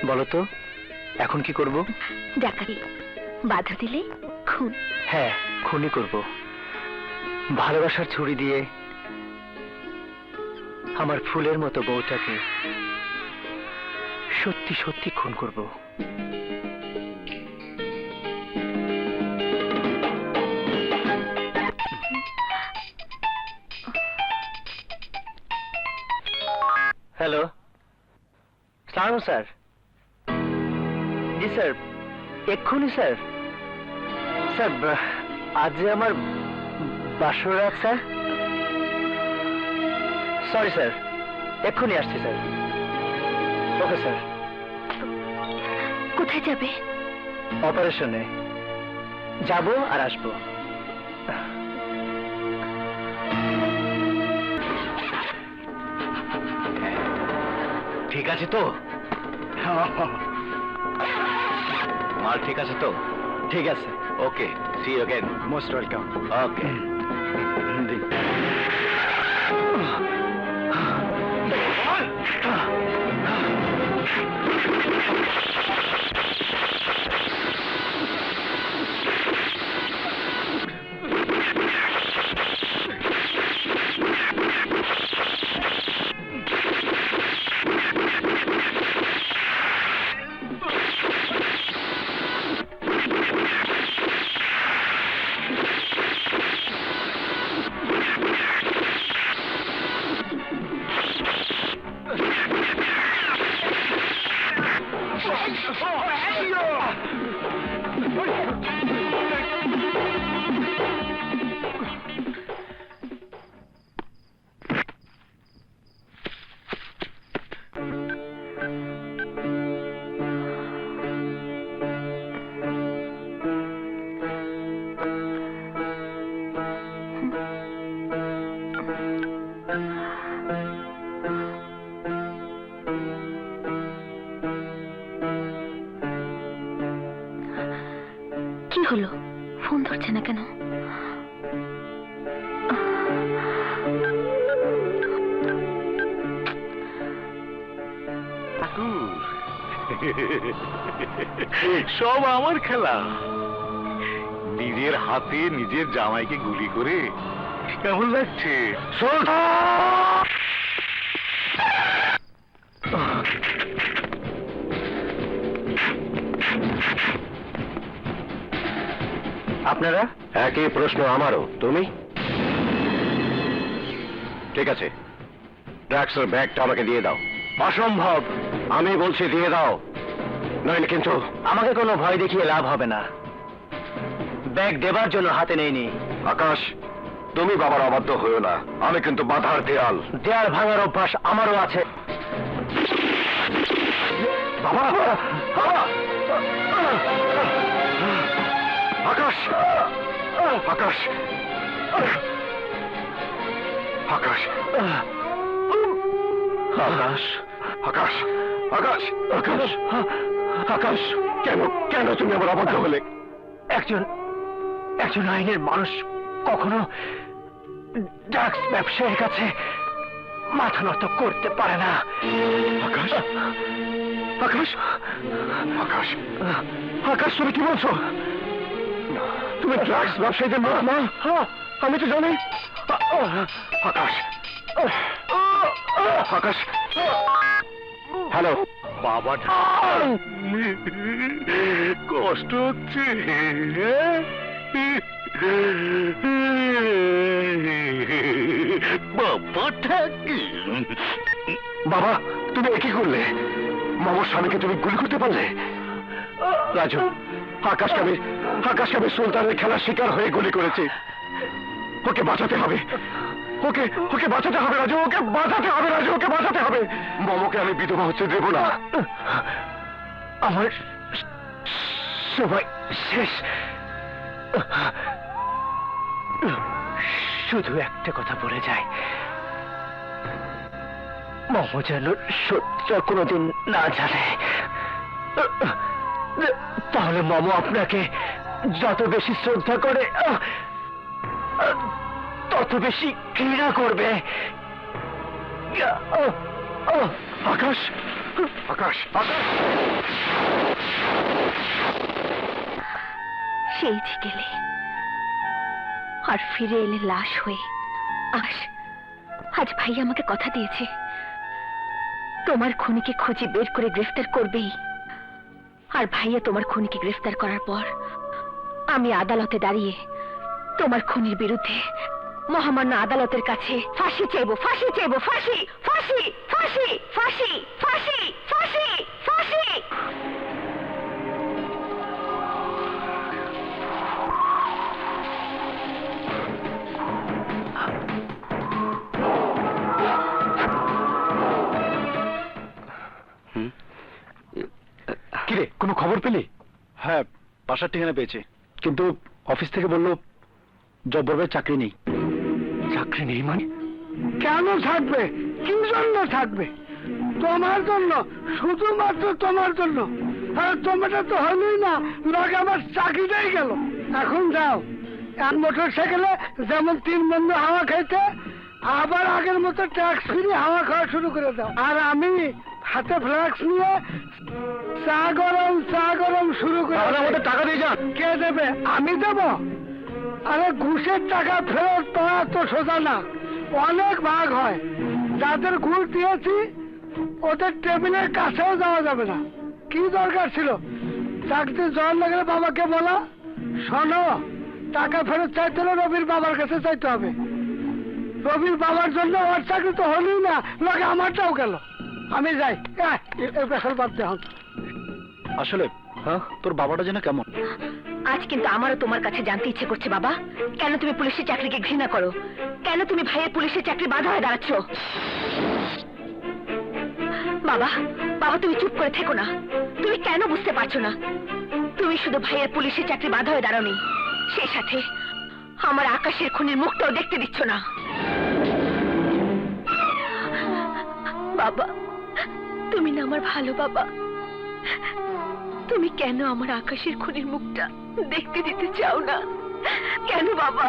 S1: বলো তো, এখন কি করব?
S4: ডাকাতি, বাধা দিলে খুন।
S1: হ্যাঁ, খুনই করব। ভালোবাসার ছুরি দিয়ে আমার ফুলের মতো বউটাকে সত্যি সত্যি খুন করব। হ্যালো, সালাম স্যার। জি স্যার, এক্ষুনি স্যার। স্যার, আজ যে আমার বাসরাত স্যার। সরি স্যার, এক্ষুনি আসছি স্যার।
S7: Okay sir.
S4: কোথায় যাবে?
S7: অপারেশনে যাব আর আসবো।
S2: ঠিক আছে তো? মাল ঠিক আছে তো?
S7: ঠিক আছে,
S2: okay, see you again.
S7: Most welcome.
S2: Okay.
S4: কি হলো? ফোন ধরছে না কেন?
S3: সব আমার খেলা। নিজের হাতে নিজের জামাইকে গুলি করে কেমন লাগছে?
S7: আপনারা?
S1: একই প্রশ্ন আমারও। তুমি? ঠিক আছে, ড্রাগসের ব্যাগটা আমাকে দিয়ে দাও। অসম্ভব, আমি বলছি দিয়ে দাও, নইলে কিন্তু।
S7: আমাকে কোনো ভয় দেখিয়ে লাভ হবে না। ব্যাগ দেবার জন্য হাতে নেইনি।
S1: আকাশ, তুমি বাবার অবাধ্য হয়েও না, আমি কিন্তু বাধার দেয়াল।
S7: দেয়াল ভাঙার অভ্যাস আমারও আছে।
S1: বাবা, বাবা! আকাশ, আকাশ, আকাশ, আকাশ, আকাশ, আকাশ, আকাশ, আকাশ! কেন কেন তুমি আমার অবাধ্য হলে?
S7: একজন আইনের মানুষ কখনো ড্রাগস ব্যবসায়ীর কাছে মাথা নত করতে পারে না।
S1: আকাশ, আকাশ, আকাশ, আকাশ, তুমি কি বলছো? তুমি ড্রাগস ব্যবসায়ীদের লোক না? আমি তো জানি। আকাশ, আকাশ, হ্যালো
S3: বাবা, কষ্ট হচ্ছে। বাবাটা
S1: বাবা, তুমি এ কি করলে? মামার স্বামীকে তুমি গুলি করতে পারলে? রাজু, আকাশকে আমি সুলতানের খেলার শিকার হয়ে গুলি করেছি। ওকে বাঁচাতে হবে, ওকে বাঁচাতে হবে রাজু, ওকে বাঁচাতে হবে রাজু, ওকে বাঁচাতে হবে। মমকে আমি বিধবা হচ্ছে দেব না।
S7: আমার সময় শেষ। শুধু একটা কথা বলে যায়, মম যেন সত্যটা কোনোদিন না জানে। তাহলে মম আপনাকে যত বেশি শ্রদ্ধা করে তত বেশি ঘৃণা করবে।
S1: আকাশ, আকাশ, আকাশ!
S4: সেই যে গেলে আর ফিরে এলে লাশ হয়ে। আজ ভাই আমাকে কথা দিয়েছে, তোমার খুনিকে খুঁজে বের করে গ্রেফতার করবেই। আর ভাইয়া তোমার খুনিকে গ্রেফতার করার পর আমি আদালতে দাঁড়িয়ে তোমার খুনির বিরুদ্ধে মহামান্য আদালতের কাছে ফাঁসি চাইবো, ফাঁসি চাইবো, ফাঁসি, ফাঁসি, ফাঁসি, ফাঁসি, ফাঁসি, ফাঁসি, ফাঁসি।
S7: বাসার ঠিকানা পেয়েছে, কিন্তু অফিস থেকে বললো জব্বর ভাই চাকরি নেই।
S1: চাকরি নেই মানে?
S8: কেন থাকবে? কি জন্য থাকবে? তোমার জন্য, শুধুমাত্র তোমার জন্য। আর তোমাটা তো হলোই না, লগে আমার চাকরিটাই গেল। এখন যাও, এক মোটর সাইকেলে যেমন 3 বন্ধু হাওয়া খাইতে, আবার আগের মতো ট্যাক্স ফ্রি হাওয়া খাওয়া শুরু করে দাও। আর আমি হাতে ফ্লাক্স নিয়ে চা গরম শুরু করে।
S1: আমাদের টাকা দিয়ে যান।
S8: কে দেবে? আমি দেব? আরে ঘুষের টাকা ফেরত পাওয়া তো সোজা না, অনেক ভাগ হয়। যাদের ঘুষ দিয়েছি ওদের টেবিলের কাছেও যাওয়া যাবে না। কি দরকার ছিল চাকরি জয়েন লাগলে বাবাকে বলা, শোনো টাকা ফেরত চাইতে হলে রবির বাবার কাছে চাইতে হবে। রবির বাবার জন্য ওর চাকরি তো হলোই না, লোকে আমারটাও গেল। আমি যাই, পেশাল বাদ দেওয়া।
S7: আসলে হ্যাঁ, তোর বাবাটা যেন কেমন।
S4: আজ কিন্তু আমারও তোমার কাছে জানতে ইচ্ছে করছে বাবা, কেন তুমি পুলিশের চাকরিকে ঘৃণা করো? কেন তুমি ভাইয়ের পুলিশের চাকরি বাধা হয়ে দাঁড়াচ্ছ? বাবা, বাবা তুমি চুপ করে থেকো না। তুমি কেন বুঝতে পারছো না? তুমি শুধু ভাইয়ের পুলিশের চাকরি বাধা হয়ে দাঁড়াওনি, সেই সাথে আমার আকাশের খুনির মুখটাও দেখতে দিচ্ছ না। বাবা, তুমি না আমার ভালো বাবা, তুমি কেন আমার আকাশের খুনির মুখটা দেখতে দিতে চাও না? কেন বাবা,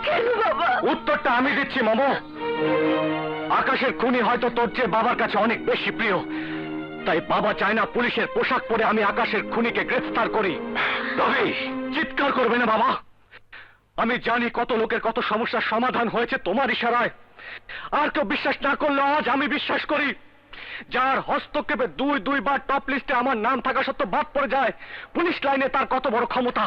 S4: কেন বাবা?
S1: উত্তরটা আমি দিচ্ছি মামু। আকাশের খুনি হয়তো তোর চেয়ে বাবার কাছে অনেক বেশি প্রিয়, তাই বাবা চায় না পুলিশের পোশাক পরে আমি আকাশের খুনিকে গ্রেফতার করি। রবি, চিৎকার করবে না বাবা। আমি জানি কত লোকের কত সমস্যার সমাধান হয়েছে তোমার ইশারায়। আর কেউ বিশ্বাস না করলে আজ আমি বিশ্বাস করি। যার হস্তক্ষেপে দুইবার টপ লিস্টে আমার নাম থাকা সত্ত্বেও বাদ পড়ে যায়, পুলিশ লাইনে তার কত বড় ক্ষমতা।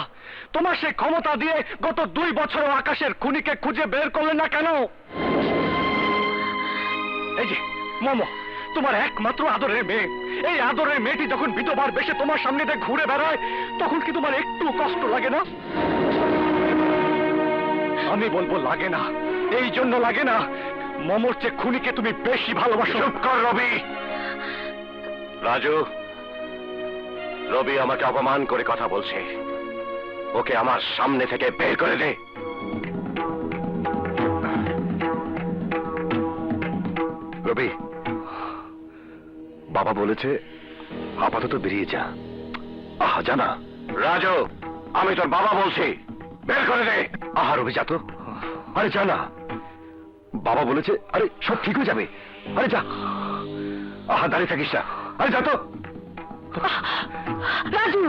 S1: তোমার সেই ক্ষমতা দিয়ে গত 2 বছরও আকাশের খুনিকে খুঁজে বের করলে না কেন? এই যে মোমো, তোমার একমাত্র আদরের মেয়ে, এই আদরের মেয়েটি যখন বিধবার বেশে তোমার সামনে দিয়ে ঘুরে বেড়ায়, তখন কি তোমার একটু কষ্ট লাগে না? আমি বলবো লাগে না। এই জন্য লাগে না, মোমোর চেয়ে খুনিকে তুমি বেশি ভালোবাসো। চুপ কর রবি। রাজু, রবি আমাকে অপমান করে কথা বলছে, ওকে আমার সামনে থেকে বের করে দে। রবি, বাবা বলেছে আপাতত বেরিয়ে যা। আহা জানা। রাজু, আমি তোর বাবা বলছি, বের করে দে। আহা রবি যা তো। আরে জানা, বাবা বলেছে। আরে সব ঠিক হয়ে যাবে। আরে যা। আহা দাঁড়িয়ে থাকিস না। আরে যা তো।
S4: রাজু,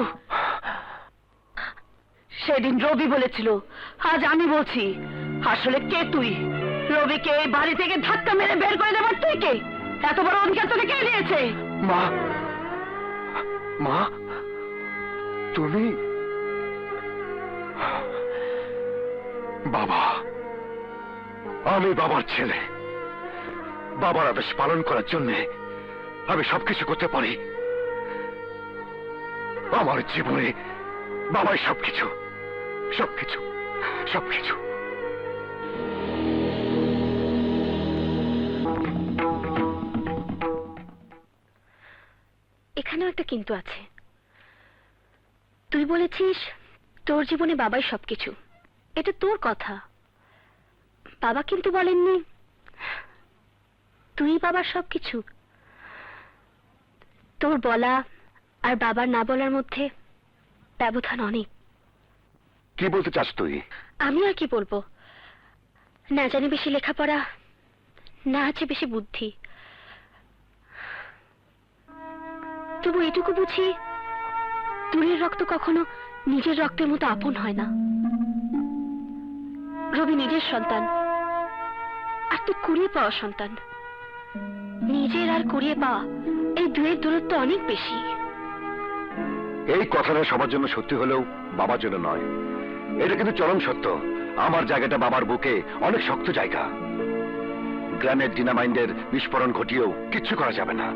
S4: সেদিন রবি বলেছিল, আজ আমি বলছি, আসলে কে তুই? রবিকে এই বাড়ি থেকে ধাক্কা মেরে বের করে দেবার তুই কে? এত বড় অধিকার তোকে কে দিয়েছে?
S1: মা, মা, তুমি? বাবা, আমি বাবার ছেলে। বাবার আদেশ পালন করার জন্য আমি সবকিছু করতে পারি। আমার জীবনে বাবাই সবকিছু, সবকিছু, সবকিছু।
S4: এখানেও একটা কিন্তু আছে। তুই বলেছিস তোর জীবনে বাবাই সবকিছু, এটা তোর কথা। বাবা কিন্তু বলেননি তুই বাবার সবকিছু। তোর বলা আর বাবার না বলার মধ্যে ব্যবধান অনেক।
S1: কি বলতে চাস তুই?
S4: আমি আর কি বলবো, না জানি বেশি লেখাপড়া, না আছে বেশি বুদ্ধি, তবু এটুকু বুঝি দূরের রক্ত কখনো নিজের রক্তের মতো আপন হয় না। রবি নিজের সন্তান, আর তুই কুড়িয়ে পাওয়া সন্তান। নিজের আর কুড়িয়ে পাওয়া, এই দুয়ের দূরত্ব অনেক বেশি।
S1: এই কথাটা সবার জন্য সত্যি হলেও বাবার জন্য নয়। এটা কিন্তু চরম সত্য। আমার জায়গাটা বাবার বুকে অনেক শক্ত জায়গা। গ্রেনেড ডিনামাইন্ডের বিস্ফোরণ ঘটিয়েও কিচ্ছু করা যাবে না।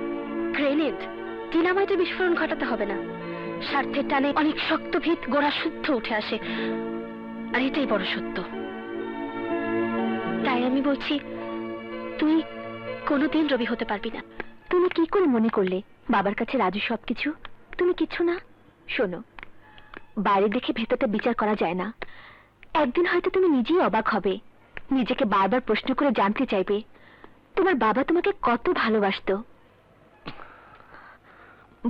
S4: গ্রেনেড ডিনামাইটের বিস্ফোরণ ঘটাতে হবে না, স্বার্থের টানে অনেক শক্ত ভিত গোড়া শুদ্ধ উঠে আসে, আর এটাই বড় সত্য। তাই আমি বলছি, তুই কোনোদিন রবি হতে পারবি না। তুমি কি করে মনে করলে বাবার কাছে রাজু সবকিছু? তুমি কিছু না। শোনো, বাইরে দেখে ভেতরটা বিচার করা যায় না। একদিন হয়তো তুমি নিজেই অবাক হবে, নিজেকে বারবার প্রশ্ন করে জানতে চাইবে তোমার বাবা তোমাকে কত ভালোবাসতো।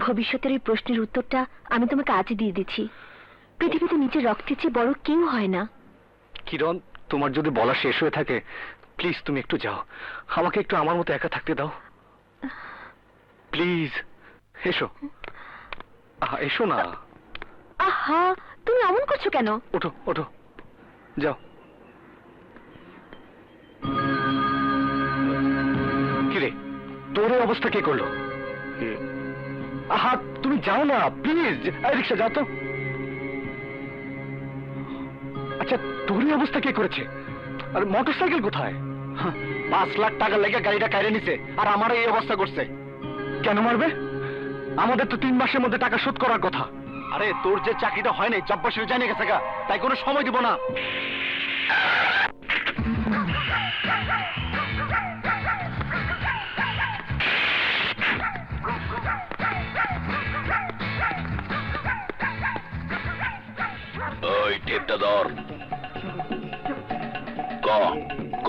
S4: ভবিষ্যতের এই প্রশ্নের উত্তরটা আমি তোমাকে আজ দিয়ে দিচ্ছি। পৃথিবীতে নিজের রক্তের চেয়ে বড় কেউ হয় না।
S7: কিরণ, তোমার যদি বলা শেষ হয়ে থাকে, প্লিজ তুমি একটু যাও, আমাকে একটু আমার মতো একা থাকতে দাও প্লিজ। এসো, এসো না।
S4: আহা, তুমি অমন করছো কেন?
S7: ওঠো ওঠো, যাও। কিরে, তোর এই অবস্থা কে করলো? আহা, তুমি যাও না প্লিজ, রিক্সা যাও তো। আচ্ছা, তোর এই অবস্থা কে করেছে? আর মোটর সাইকেল কোথায়? 5 লাখ টাকা লেগে গাড়িটা কাইরে নিছে, আর আমার এই অবস্থা করছে। কেন মারবে? আমাদের তো 3 মাসের মধ্যে টাকা শোধ করার কথা। আরে তোর যে চাকরিটা হয় নাই, জব্বাসীর জানিয়ে গেছে গা, তাই কোনো সময় দিব না।
S6: ওই টেপটা ধর।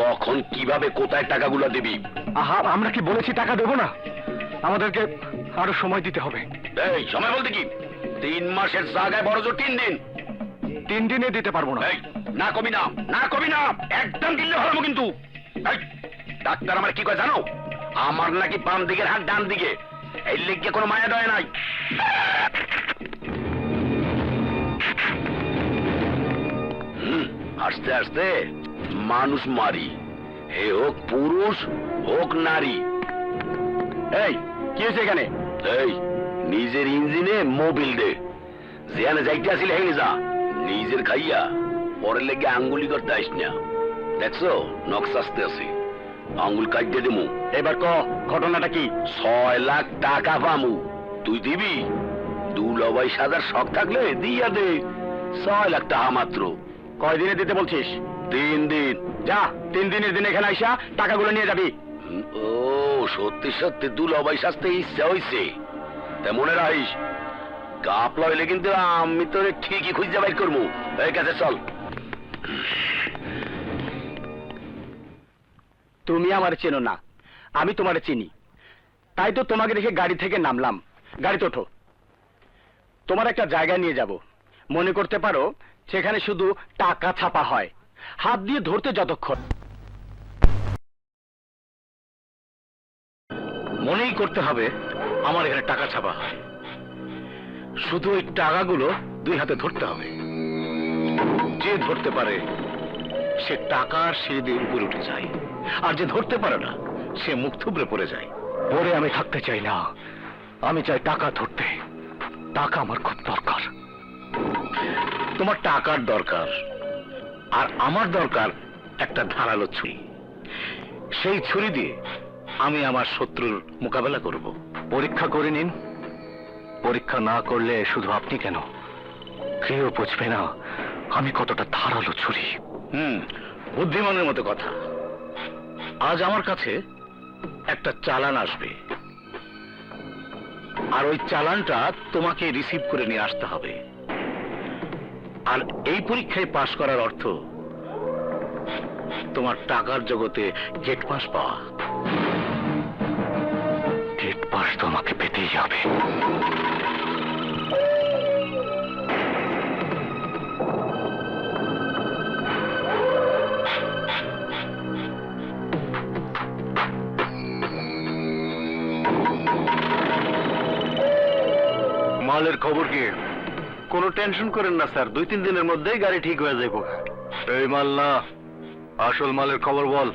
S6: কখন কিভাবে কোথায় টাকাগুলো দিবি?
S7: আহা, আমরা কি বলেছি টাকা দেবো না? আমাদেরকে আরো সময় দিতে হবে।
S6: এই সময় বলতে কি 3 মাসের জায়গায় বড় জোর 3 দিন।
S7: 3 দিনে দিতে পারবো না।
S6: এই না কবি না, না কবি না, একদম দিলে হলাম কিন্তু। এই ডাক্তার আমার কি কয় জানো? আমার নাকি বাম দিকের হাত ডান দিকে, এই লেগে কোনো মায়া দয় নাই। আস্তে আস্তে মানুষ মারি, হে হোক পুরুষ হোক নারী। এই কি হয়েছে এখানে? এই নিজের ইঞ্জিনে মোবিল দে, যেখানে যাইতে আসিল হেনে যা, নিজের খাইয়া পরের লেগে আঙ্গুলি করতে আইস না। দেখছো নকশ আসতে আসি, আঙ্গুল কাটতে দেবো।
S7: এবার ঘটনাটা কি?
S6: 6 লাখ টাকা পামু, তুই দিবি? 2 লবাই সাজার শখ থাকলে দিয়া দে। 6 লাখ টাকা মাত্র।
S7: কয়দিনে দিতে বলছিস?
S6: 3 দিন।
S7: যা, 3 দিনের দিন এখানে আইসা টাকাগুলো নিয়ে যাবি।
S6: ও সত্যি সত্যি 2 লবাই সাজতে ইচ্ছা হইছে, তা মনে রাখিস কাপলা হইলে কিন্তু আমি তোরে ঠিকই খুঁজে বাইর করবো। এই কাছে চল।
S7: তুমি আমার চেনো না, আমি তোমারে চিনি, তাই তো তোমাকে দেখে গাড়ি থেকে নামলাম। গাড়িতে ওঠো, তোমার একটা জায়গায় নিয়ে যাব। মনে করতে পারো সেখানে শুধু টাকা ছাপা হয়, হাত দিয়ে ধরতে যতক্ষণ।
S2: মনেই করতে হবে আমার এখানে টাকা ছাপা হয়, শুধু ওই টাকাগুলো 2 হাতে ধরতে হবে। যে ধরতে পারে সে টাকার সিঁড়ি দিয়ে উপরে উঠে যায়, আর যে ধরতে পারে না সে মুখ থুবড়ে পড়ে যায়।
S7: পরে আমি থাকতে চাই না, আমি চাই টাকা ধরতে। টাকা আমার খুব দরকার।
S2: তোমার টাকার দরকার, আর আমার দরকার একটা ধারালো ছুরি। সেই ছুরি দিয়ে আমি আমার শত্রুর মোকাবেলা করব।
S7: পরীক্ষা করে নিন। পরীক্ষা না করলে শুধু আপনি কেন, কেউ বুঝবে না আমি কতটা ধারালো ছুরি।
S2: বুদ্ধিমানের মতো কথা। আজ আমার কাছে একটা চালান আসবে, আর ওই চালানটা তোমাকে রিসিভ করে নিয়ে আসতে হবে। আর এই পরীক্ষায় পাশ করার অর্থ তোমার টাকার জগতে গেট পাস পাওয়া।
S7: গেট পাস তো আমাকে পেতেই হবে।
S2: মালের খবর কি? কোনো টেনশন করেন না স্যার, 2-3 দিনের মধ্যেই গাড়ি ঠিক হয়ে যাবে।
S7: এই মাল না, আসল মালের খবর বল।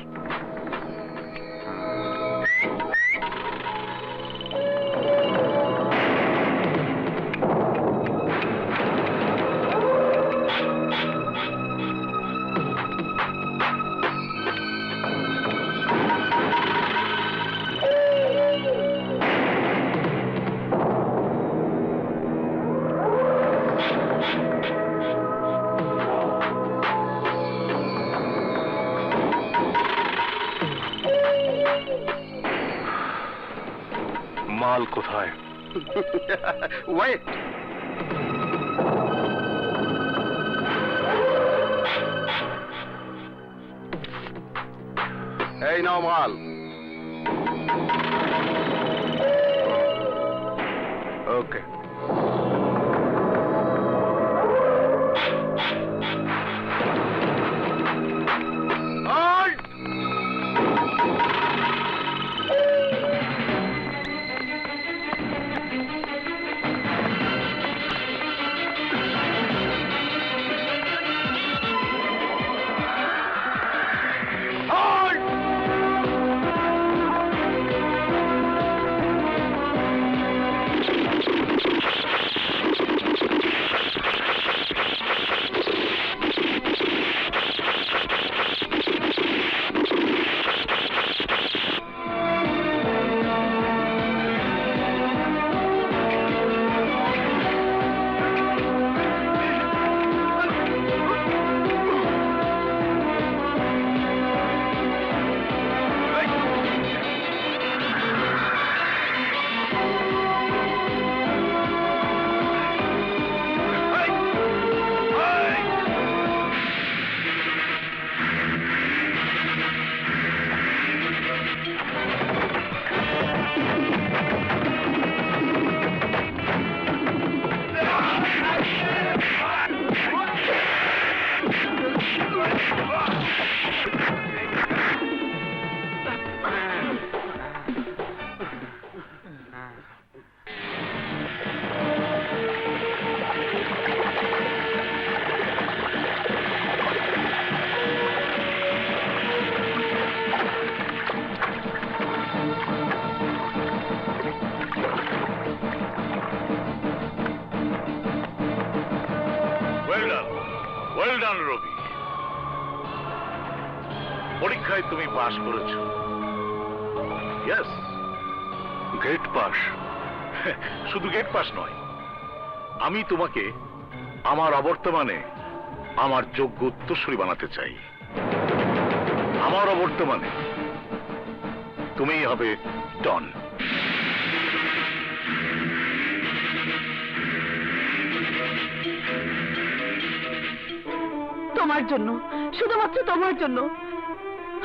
S7: মাল কোথায়?
S2: ওয়েট,
S1: এই নাও মাল। ওকে।
S3: ওয়েল ডান রবি, পরীক্ষায় তুমি পাশ করেছো। Yes, get pass. শুধু গেট পাস নয়, আমি তোমাকে আমার অবর্তমানে আমার যোগ্য উত্তরসূরি বানাতে চাই। আমার অবর্তমানে তুমিই হবে ডন।
S4: তোমার জন্য, শুধুমাত্র তোমার জন্য।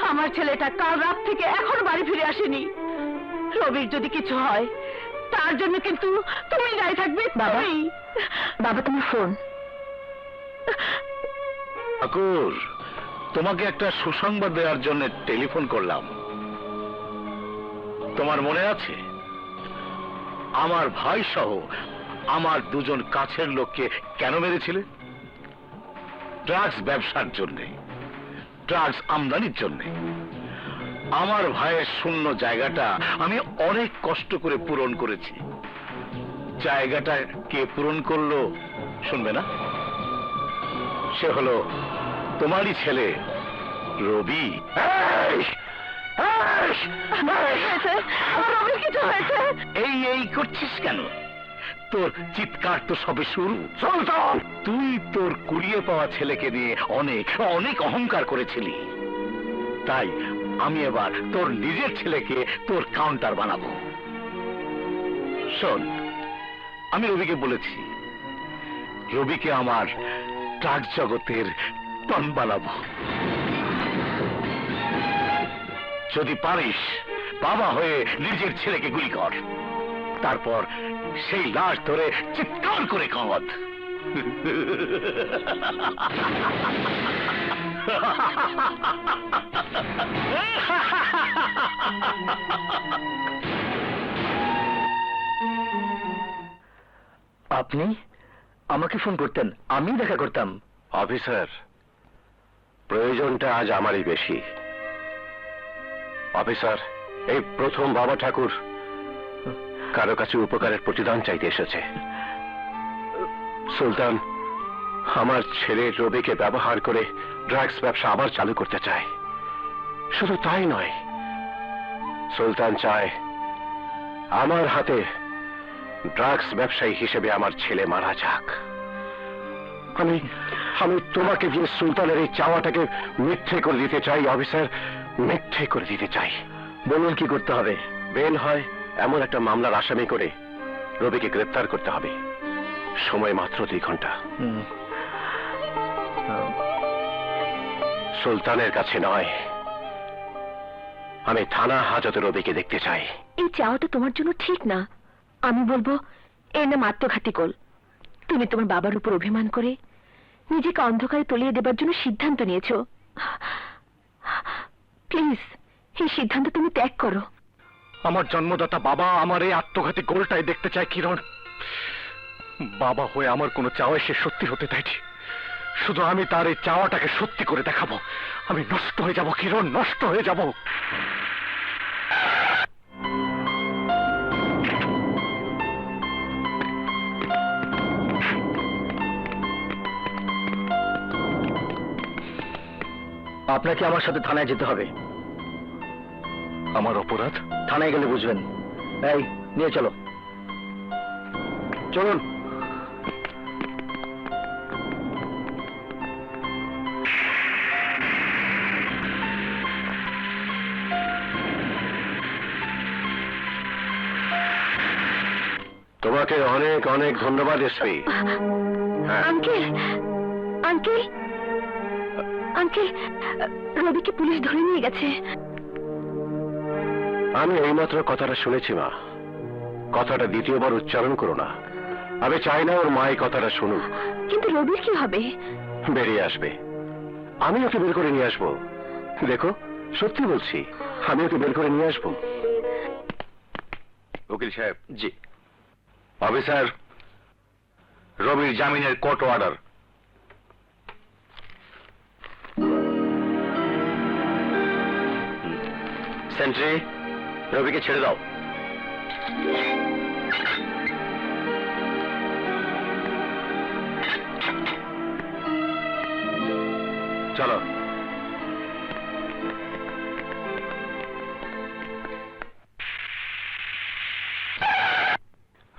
S4: আমার ছেলেটা কাল রাত থেকে এখন বাড়ি ফিরে আসেনি। রবির যদি কিছু হয় তার জন্য কিন্তু তুমি দায়ী থাকবে। বাবা, বাবা তোমার ফোন।
S3: ঠাকুর, তোমাকে একটা সুসংবাদ দেওয়ার জন্য টেলিফোন করলাম। তোমার মনে আছে আমার ভাই সহ আমার দুজন কাছের লোককে কেন মেরেছিলে? ড্রাগস ব্যবসার জন্য, ড্রাগস আমদানির জন্য। আমার ভাইয়ের শূন্য জায়গাটা আমি অনেক কষ্ট করে পূরণ করেছি। জায়গাটা কে পূরণ করলো শুনবে না? সে হলো তোমারই ছেলে রবি। এই এই করছিস কেন? তোর চিৎকার তো সবে শুরু। তুই তোর কুড়িয়ে পাওয়া ছেলেকে নিয়ে অনেক অনেক অহংকার করেছিলি, তাই আমি এবার তোর নিজের ছেলেকে তোর কাউন্টার বানাবো। শোন, আমি রবিকে বলেছি রবিকে আমার ট্রাক জগতের টন বানাবো। যদি পারিস বাবা হয়ে নিজের ছেলেকে গুলি কর, তারপর সেই লাশ ধরে চিৎকার করে কাঁদ।
S7: আপনি আমাকে ফোন করতেন, আমি দেখা করতাম।
S1: অফিসার, প্রয়োজনটা আজ আমারই বেশি। অফিসার, এই প্রথম বাবা ঠাকুর কারো কাছে উপকারের প্রতিদান চাইতে এসেছে। সুলতান আমার ছেলে রবিকে ব্যবহার করে ড্রাগস ব্যবসা আবার চালু করতে চায়। শুধু তাই নয়, সুলতান চায় আমার হাতে ড্রাগস ব্যবসায়ী হিসেবে আমার ছেলে মারা যাক। আমি আমি তোমাকে দিয়ে সুলতানের এই চাওয়াটাকে মিথ্যে করে দিতে চাই অফিসার, মিথ্যে করে দিতে চাই।
S7: বলুন কি করতে হবে?
S1: বেল হয় এমন একটা মামলার আসামি করে রবিকে গ্রেফতার করতে হবে। সময় মাত্র 2 ঘন্টা। সুলতানের কাছে নয়, আমি থানা হাজতে রবিকে দেখতে চাই।
S4: এই চাওয়াটা তোমার জন্য ঠিক না। আমি বলবো এর নাম আত্মঘাতী কল। তুমি তোমার বাবার উপর অভিমান করে নিজেকে অন্ধকারে তলিয়ে দেবার জন্য সিদ্ধান্ত নিয়েছো। প্লিজ এই সিদ্ধান্ত তুমি ত্যাগ করো।
S7: আমার জন্মদাতা বাবা আমার এই আত্মঘাতী গোলটাই দেখতে চায় কিরণ। বাবা হয়ে আমার কোনো চাওয়াই সে সত্যি হতে চাইছে। শুধু আমি তার এই চাওয়াটাকে সত্যি করে দেখাবো। আমি নষ্ট হয়ে যাব কিরণ, নষ্ট হয়ে যাব। আপনাকে আমার সাথে থানায় যেতে হবে। আমার অপরাধ? থানায় গেলে বুঝবেন। এই নিয়ে চলো, চলুন।
S1: তোমাকে অনেক অনেক ধন্যবাদ এসপি।
S4: আঙ্কেল, আঙ্কেল, আঙ্কেল, রবিকে পুলিশ ধরে নিয়ে গেছে।
S1: আমি এইমাত্র কথাটা শুনেছি মা। কথাটা দ্বিতীয়বার উচ্চারণ করো না। আমি চাই না ওর মা এই কথাটা শুনুক।
S4: কিন্তু রবির কি হবে?
S1: বেরিয়ে আসবে। আমি ওকে বের করে নিয়ে আসবো। দেখো, সত্যি বলছি, আমি ওকে বের করে নিয়ে আসবো।
S2: উকিল সাহেব। জি অফিসার, রবির জামিনের কোর্ট অর্ডার।
S6: সেন্ট্রি, রবিকে ছেড়ে দাও।
S2: চলো।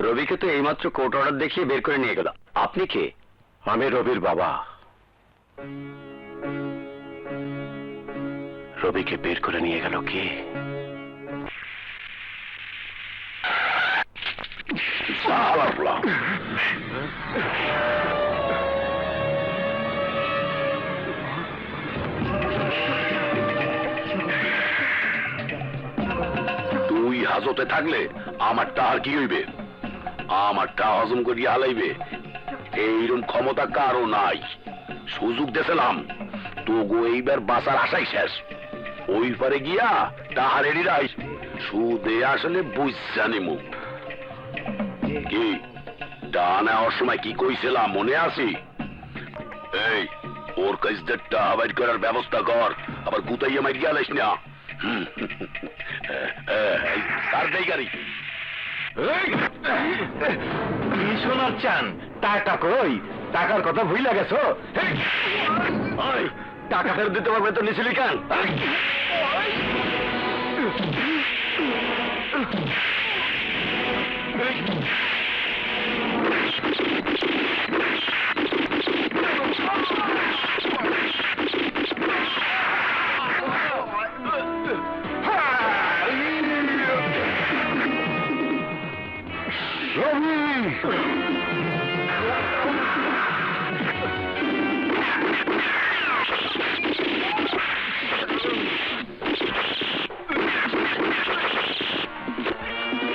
S6: রবিকে তো এইমাত্র কোর্ট অর্ডার দেখিয়ে বের করে নিয়ে গেল। আপনি কে?
S1: আমি রবির বাবা। রবিকে বের করে নিয়ে গেল কে?
S6: তুই হাজতে থাকলে আমারটা আর কি হইবে? আমারটা হজম করিয়া হালাইবে এইরকম ক্ষমতা কারো নাই। সুযোগ দেছিলাম, তোগো এইবার বাঁচার আশাই শেষ। ওই পারে গিয়া তাহারেরই রাইস সুদে আসলে বুঝছা নিমু। কি ডানা ওর সময় কি কইছিলাম মনে আছি? এই ওর কাজদের টাকা বাইর করার ব্যবস্থা কর, আবার গুতাইয়া মাই গেলিস না। তার দেই গাড়ি।
S7: কি শোনার চান? টাকা কই? টাকার কথা ভুইলা গেছো?
S6: টাকা ফেরত দিতে পারবে তো নিছিলি কেন?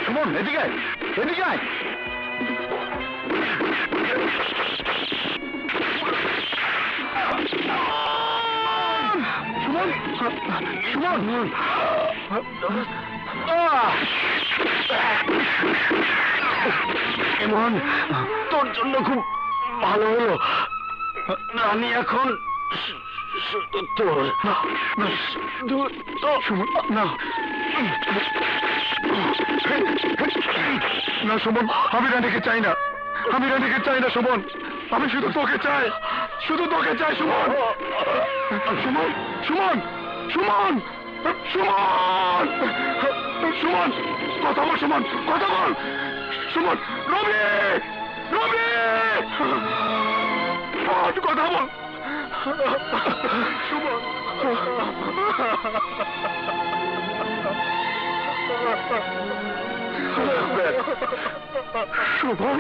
S7: সুমন, এদিকে আয়, এদিকে আয়। সুমন, সুমন, এমন তোর জন্য খুব ভালো হলো। আমি এখন তোর না না সুমন, আমি রানীকে চাই না। আমি রানীকে চাই না সুমন। আমি শুধু তোকে চাই, শুধু তোকে চাই সুমন। সুমন, সুমন, সুমন, সুমন, সুমন, কথা বল সুমন, কথা বল সুমন। রবি, রবি, কথা বল সুমন। শুভম,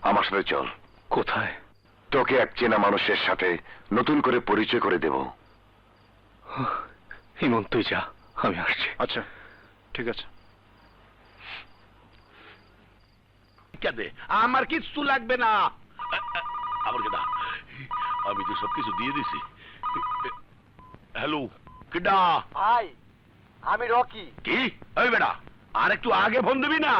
S1: আমার সাথে চল।
S7: কোথায়?
S1: তোকে এক চেনা মানুষের সাথে নতুন করে পরিচয় করে দেব।
S7: ইমন তুই যা, আমি আসছি।
S1: আচ্ছা ঠিক আছে।
S3: কেদে আমার কিচ্ছু লাগবে না। আমার কেডা? আমি তো সবকিছু দিয়ে দিছি। হ্যালো, কেডা?
S8: ভাই আমি রকি।
S3: কি ওই বেটা, আর একটু আগে ফোন দিবি না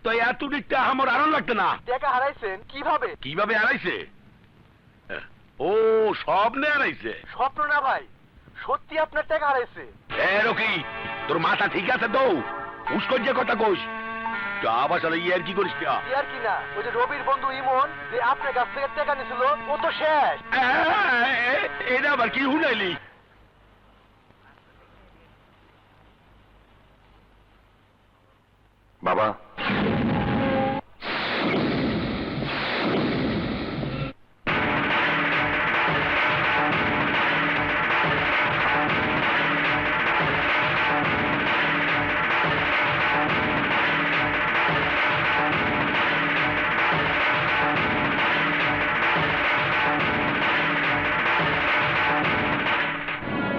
S3: তো এত দিকটা আমার আরো লাগতো না।
S8: টাকা হারাইছেন কিভাবে?
S3: কিভাবে হারাইছে? ও স্বপ্নে হারাইছে?
S8: স্বপ্ন না ভাই, সত্যি আপনার টাকা হারাইছে।
S3: এ রকি, তোর মাথা ঠিক আছে তো? উস্কর যে কথা কইস তো আবার চলে ইয়ার কি করিস না?
S8: আর কি না, ওই যে রবির বন্ধু ইমন যে আপনার কাছ থেকে টাকা নিছিল ও তো শেষ।
S3: এটা আবার কি হুনাইলি?
S1: বাবা,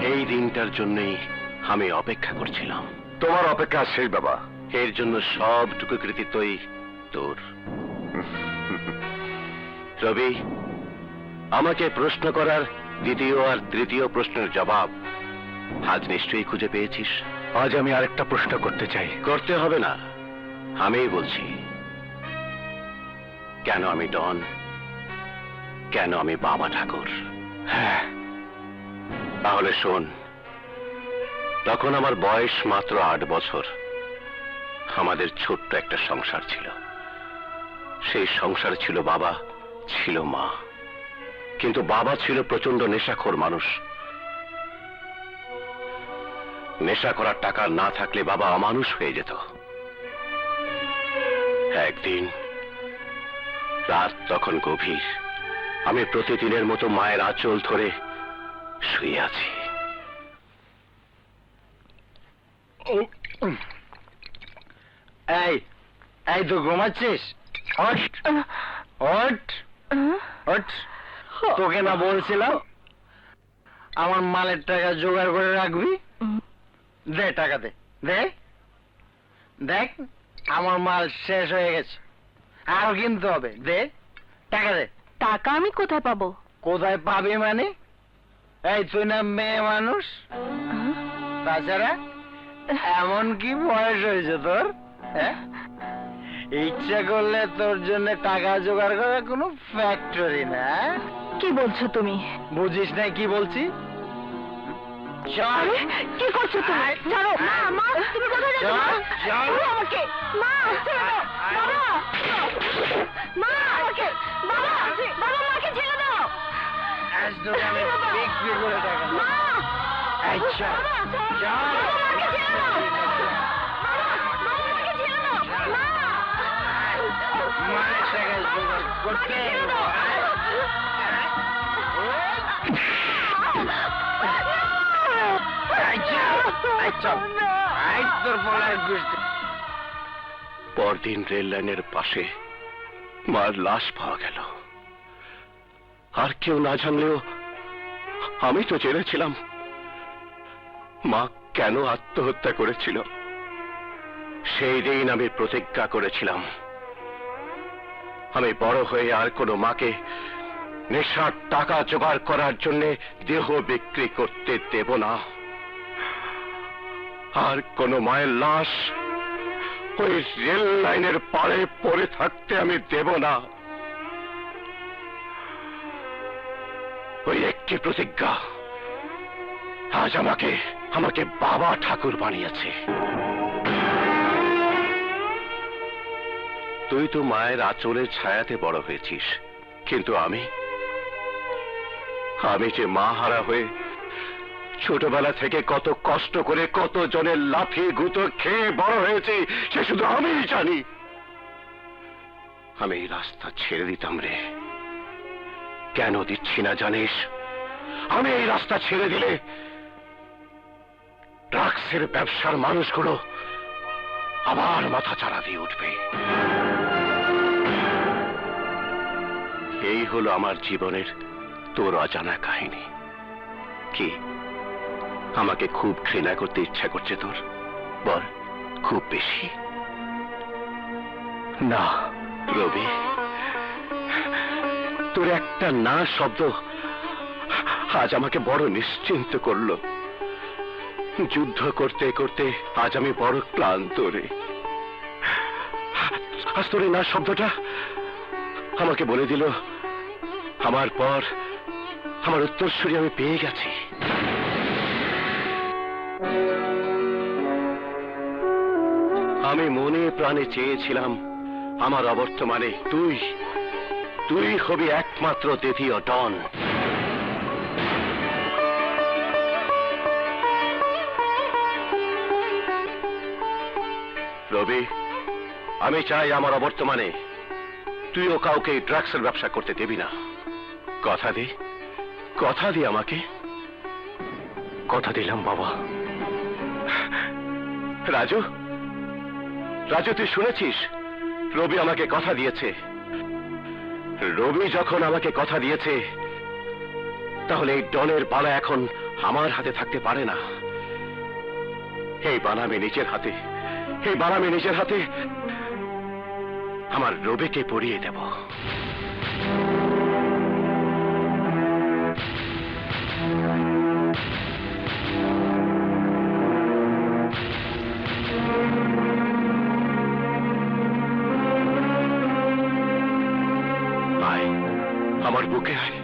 S1: এই দিনটার জন্যই আমি অপেক্ষা করছিলাম। তোমার অপেক্ষা শেষ বাবা। এর জন্য সবটুকু কৃতিত্বই তোর। রবি, আমাকে প্রশ্ন করার দ্বিতীয় আর তৃতীয় প্রশ্নের জবাব আজ নিশ্চয়ই খুঁজে পেয়েছিস।
S7: আজ আমি আরেকটা প্রশ্ন করতে চাই।
S1: করতে হবে না, আমিই বলছি। কেন আমি ডন? কেন আমি বাবা ঠাকুর?
S7: হ্যাঁ,
S1: তাহলে শোন, তখন আমার বয়স মাত্র 8 বছর। আমাদের ছোট্ট একটা সংসার ছিল। সেই সংসারে ছিল বাবা, ছিল মা। কিন্তু বাবা ছিল প্রচন্ড নেশাখোর মানুষ। নেশা করার টাকা না থাকলে বাবা অমানুষ হয়ে যেত। একদিন রাত তখন গভীর, আমি প্রতিদিনের মতো মায়ের আঁচল ধরে শুয়ে আছি।
S8: এই এই তো ঘুমাচ্ছিস? ওঠ ওঠ ওঠ, তোকে না বলছিলাম আমার মালের টাকা জোগাড় করে রাখবি? দে টাকা, দে দে। দেখ আমার মাল শেষ হয়ে গেছে, আরো কিনতে হবে। দে টাকা, দে।
S4: টাকা আমি কোথায় পাবো?
S8: কোথায় পাবি মানে? এই তুই না মেয়ে মানুষ? তাছাড়া এমন কি বয়স হয়েছে তোর? হ্যাঁ, ইচ্ছা করলে তোর জন্য টাকা জোগাড় করার কোনো ফ্যাক্টরি না।
S4: কি বলছো তুমি?
S8: বুঝিস না কি বলছি? চল।
S4: কি করছো তুমি? ছাড়ো। মা, মা, তুমি কোথায় যাচ্ছ?
S8: চল, চল।
S4: ছাড়ো আমাকে। মা, ছেড়ে দাও। বাবা, মা, আমাকে। বাবা, বাবা, মাকে ছেড়ে দাও।
S8: আজ তোকে আমি বিক্রি করে টাকা দেব।
S4: মা,
S8: এই চল, চল।
S4: বাবা, মাকে ছেড়ে দাও। বাবা, মাকে ছেড়ে দাও। মা,
S8: মায়ের টাকা জোগাড় করতে
S4: মাকে ছেড়ে দাও।
S1: পরদিন রেল লাইনের পাশে মার লাশ পাওয়া গেল। আর কেউ না জানলেও আমি তো জেনেছিলাম মা কেন আত্মহত্যা করেছিল। সেই দিন আমি প্রতিজ্ঞা করেছিলাম আমি বড় হয়ে আর কোনো মাকে নেশার টাকা জোগাড় করার জন্য দেহ বিক্রি করতে দেব না। আর কোন মায়ের লাশ ওই রেল লাইনের পাড়ে পড়ে থাকতে আমি দেব না। ওই একটি প্রতিজ্ঞা আজ আমাকে বাবা ঠাকুর বানিয়েছে। তুই তো মায়ের আঁচলের ছায়াতে বড় হয়েছিস, কিন্তু আমি যে মা হারা হয়ে ছোটবেলা থেকে কত কষ্ট করে কত জনের লাথি গুঁতো খেয়ে বড় হয়েছি সে শুধু আমিই জানি। আমি এই রাস্তা ছেড়ে দিতাম রে। কেন দিচ্ছি না জানিস? আমি এই রাস্তা ছেড়ে দিলে ড্রাগসের ব্যবসার মানুষগুলো আবার মাথা চাড়া দিয়ে উঠবে। এই হলো আমার জীবনের তোর অজানা কাহিনী। কি আমাকে খুব ঘৃণা করতে ইচ্ছা করছে তোর? বল, খুব বেশি? না রবি, তোর একটা না শব্দ আজ আমাকে বড় নিশ্চিন্ত করলো। যুদ্ধ করতে করতে আজ আমি বড় ক্লান্ত রে। আজ তোর এই না শব্দটা আমাকে বলে দিল আমার পর আমার উত্তরসূরি আমি পেয়ে গেছি। আমি মনে প্রাণে চেয়েছিলাম আমার অবর্তমানে তুই হবি একমাত্র দ্বিতীয় ডন। রবি, আমি চাই আমার অবর্তমানে তুইও কাউকে ড্রাগসের ব্যবসা করতে দিবি না। কথা দি আমাকে। কথা দিলাম বাবা। রাজু, তুই শুনেছিস? রবি আমাকে কথা দিয়েছে। রবি যখন আমাকে কথা দিয়েছে, তাহলে এই ডনের বালা এখন আমার হাতে থাকতে পারে না। এই বালা আমি নিজের হাতে আমার রবিকে পরিয়ে দেব। আয় আমার বুকে আয়।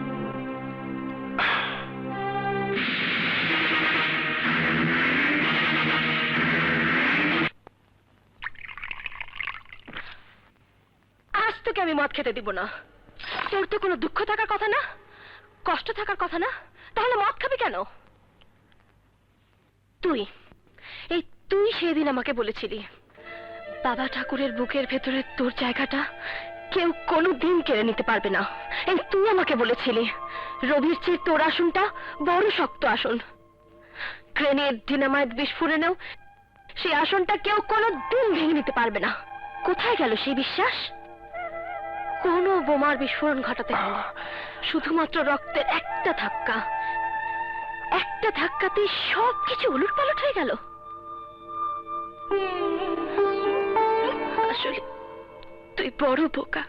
S4: আজ তোকে আমি মদ খেতে দিব না। তোর তো কোনো দুঃখ থাকার কথা না, কষ্ট থাকার কথা না, তাহলে মদ খাবি কেন? তুই সেদিন আমাকে বলেছিলি বাবা ঠাকুরের বুকের ভেতরে তোর জায়গাটা কেউ কোনোদিন কেড়ে নিতে পারবে না। তুই আমাকে বলেছিলি রবির চেয়ে তোর আসনটা বড় শক্ত আসন। গ্রেনেড, ডিনামাইট বিস্ফোরণেও সেই আসনটা কেউ কোনোদিন ভেঙে নিতে পারবে না। কোথায় গেল সেই বিশ্বাস? কোনো বোমার বিস্ফোরণ ঘটাতে হয়নি, শুধুমাত্র রক্তের একটা ধাক্কাতেই সবকিছু উলটপালট হয়ে গেল। আসলে তুই বড় বোকা।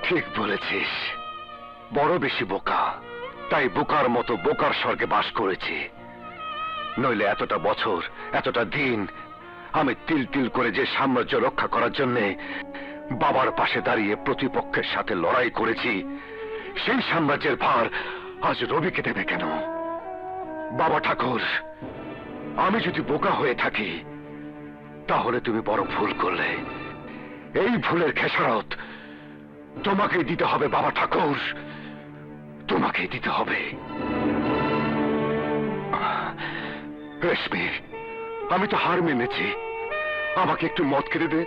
S1: ঠিক বলেছিস, বড় বেশি বোকা। তাই বোকার মতো বোকার স্বর্গে বাস করেছি। নইলে এতটা বছর, এতটা দিন আমি তিল তিল করে যে সাম্রাজ্য রক্ষা করার জন্য বাবার পাশে দাঁড়িয়ে প্রতিপক্ষের সাথে লড়াই করেছি, সেই সাম্রাজ্যের ভার আজ রবিকে দেবে কেন? বাবা ঠাকুর, আমি যদি বোকা হয়ে থাকি তাহলে তুমি বড় ভুল করলে। এই ভুলের খেসারত তোমাকেই দিতে হবে বাবা ঠাকুর, তোমাকেই দিতে হবে। রেশমি, আমি তো হার মেনেছি। আমাকে একটু মদ খেতে দে।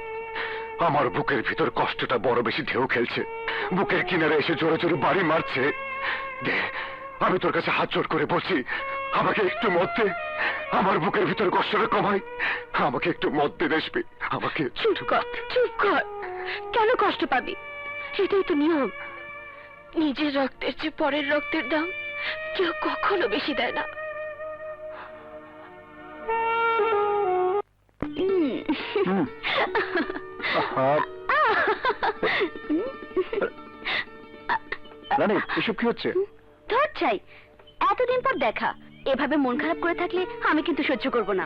S1: আমার বুকের ভিতর কষ্টটা বড় বেশি ঢেউ খেলছে। বুকের কিনারে এসে জোরে জোরে বাড়ি মারছে। দে, আমি তোর কাছে হাত জোড় করে বলছি, আমাকে একটু মদ দে। আমার বুকের ভিতর কষ্টটা কমাই। আমাকে একটু মদ দে রেশমি, আমাকে।
S4: চুপ কর। কেন কষ্ট পাবি? এটাই তো নিয়ম। নিজের রক্তের চেয়ে পরের রক্তের দাম কেউ কখনো বেশি দেয় না।
S7: রানী, এসব কি হচ্ছে?
S4: ধর চাই, এতদিন পর দেখা। এভাবে মন খারাপ করে থাকলে আমি কিন্তু সহ্য করব না।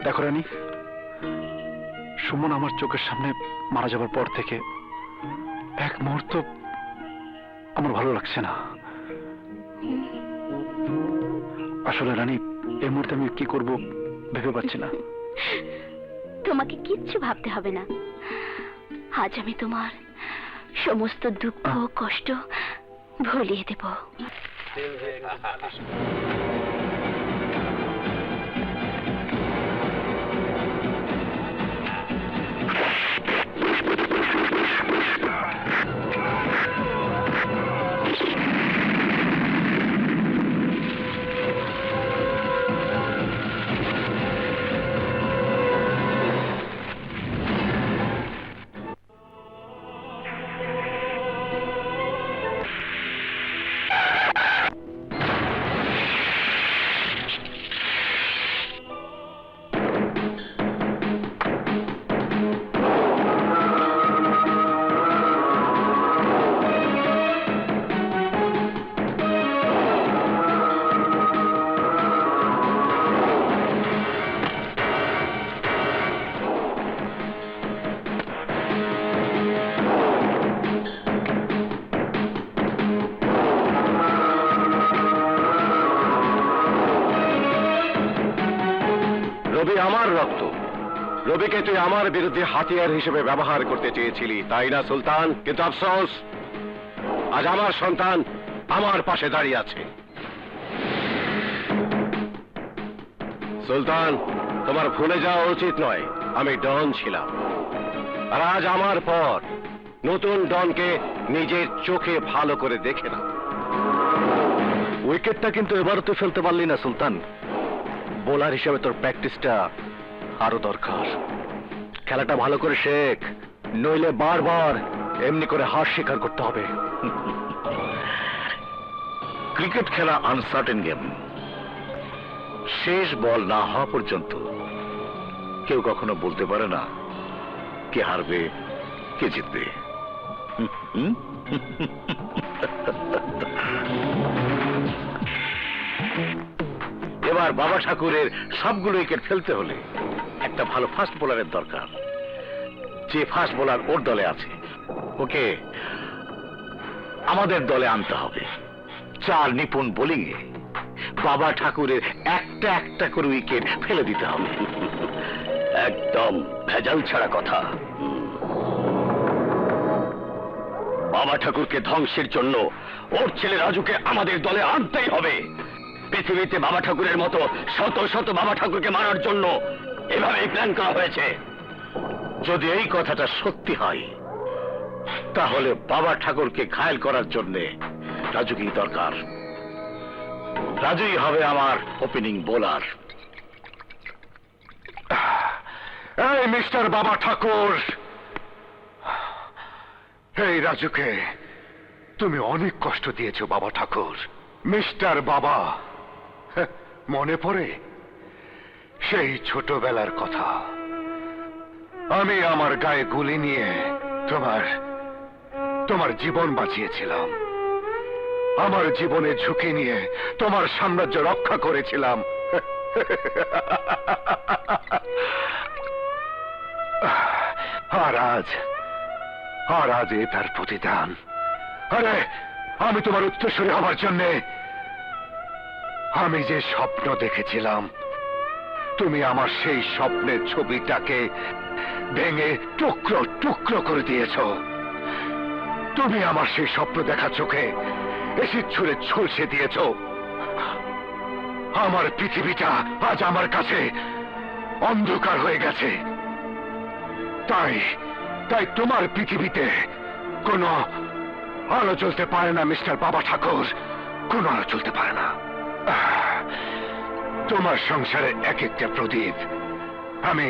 S7: দেখো রানী, সুমন আমার চোখের সামনে মারা যাবার পর থেকে এক মুহূর্ত আমার ভালো লাগছে না। আসলে রানী, এই মুহূর্তে আমি কি করব ভেবে পাচ্ছি না।
S4: তোমাকে কিচ্ছু ভাবতে হবে না। আজ আমি তোমার সমস্ত দুঃখ কষ্ট ভুলিয়ে দেব।
S1: রবি আমার রক্ত। রবিকে তুই আমার বিরুদ্ধে হাতিয়ার হিসেবে ব্যবহার করতে চেয়েছিলি, তাই না সুলতান? কিন্তু আফসোস, আজ আমার সন্তান আমার পাশে দাঁড়িয়ে আছে। সুলতান, তোমার ভুলে যাওয়া উচিত নয়, আমি ডন ছিলাম, আর আজ আমার পর নতুন ডনকে নিজের চোখে ভালো করে দেখে না।
S7: উইকেটটা কিন্তু এবারও তুই ফেলতে পারলি না সুলতান। বোলার হিসেবে তোর প্র্যাকটিসটা আরো দরকার। খেলাটা ভালো করে শেখ, নইলে বারবার এমনি করে হার স্বীকার করতে হবে।
S3: ক্রিকেট খেলা আনসার্টেন গেম। শেষ বল না হওয়া পর্যন্ত কেউ কখনো বলতে পারে না কে হারবে কে জিতবে। এবার বাবা ঠাকুরের সবগুলো উইকেট ফেলতে হলে একটা ভালো ফাস্ট বোলারের দরকার। যে ফাস্ট বোলার ওর দলে আছে ওকে আমাদের দলে আনতে হবে। 4 নিপুণ বোলিং এ বাবা ঠাকুরের একটা একটা করে উইকেট ফেলে দিতে হবে।
S6: একদম ভেজাল ছাড়া কথা। বাবা ঠাকুরকে ধ্বংসের জন্য ওর ছেলে রাজুকে আমাদের দলে আনতেই হবে। পৃথিবীতে বাবা ঠাকুরের মতো শত শত বাবা ঠাকুরকে মারার জন্য এভাবেই প্ল্যান করা হয়েছে।
S3: যদি এই কথাটা সত্যি হয় তাহলে বাবা ঠাকুরকে ঘায়েল করার জন্য রাজুকেই দরকার। রাজুই হবে আমার ওপেনিং বোলার।
S1: এই মিস্টার বাবা ঠাকুর, এই রাজুকে তুমি অনেক কষ্ট দিয়েছো বাবা ঠাকুর। মিস্টার বাবা, মনে পড়ে সেই ছোটবেলার কথা? আমি আমার গায়ে গুলি নিয়ে তোমার জীবন বাঁচিয়েছিলাম। আমার জীবনে ঝুঁকি নিয়ে তোমার সাম্রাজ্য রক্ষা করেছিলাম। আর আজ এ তার প্রতিদান। আরে আমি তোমার উত্তরসূরি হবার জন্যে আমি যে স্বপ্ন দেখেছিলাম, তুমি আমার সেই স্বপ্নের ছবিটাকে ভেঙে টুকরো টুকরো করে দিয়েছ। তুমি আমার সেই স্বপ্ন দেখা চোখে এসিড ছুঁড়ে ঝলসে দিয়েছ। আমার পৃথিবীটা আজ আমার কাছে অন্ধকার হয়ে গেছে। তাই তোমার পৃথিবীতে কোনো আলো জ্বলতে পারে না মিস্টার বাবা ঠাকুর, কোনো আলো জ্বলতে পারে না। তোমার সংসারে এক একটা প্রদীপ আমি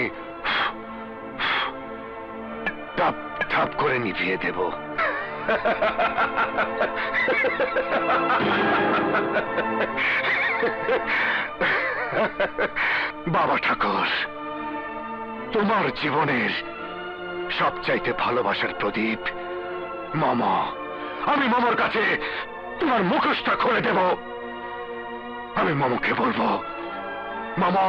S1: ধাপ ধাপ করে নিভিয়ে দেব। বাবা ঠাকুর, তোমার জীবনের সবচাইতে ভালোবাসার প্রদীপ মামা। আমি মামার কাছে তোমার মুখোশটা খুলে দেব। আমি মামাকে বলবো, মামা,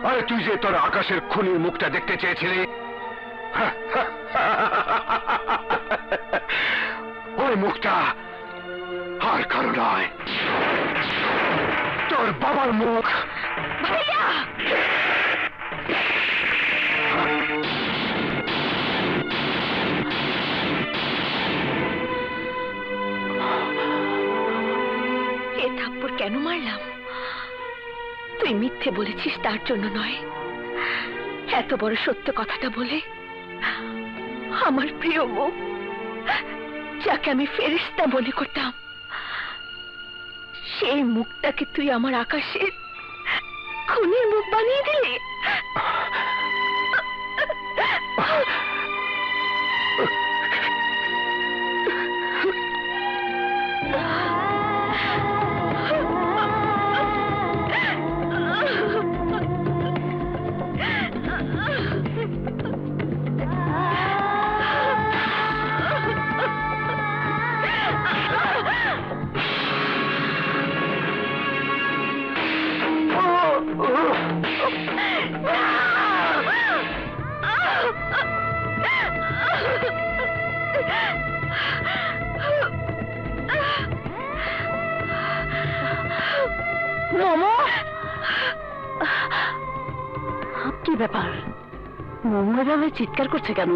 S1: আরে তুই যে তোর আকাশের খুনির মুখটা দেখতে চেয়েছিলি, ওই মুখটা আর কারো নয়, তোর বাবার মুখ।
S4: ভাইয়া! এ থাপ্পড় কেন মারলাম? তুই মিথ্যে বলেছিস তার জন্য নয়, এত বড় সত্য কথাটা বলে আমার প্রিয় মুখ, যাকে আমি ফেরেশতা মনে করতাম, সেই মুখটাকে তুই আমার আকাশের খুনির মুখ বানিয়ে দিলি। ব্যাপার? মোমো এভাবে চিৎকার করছে কেন?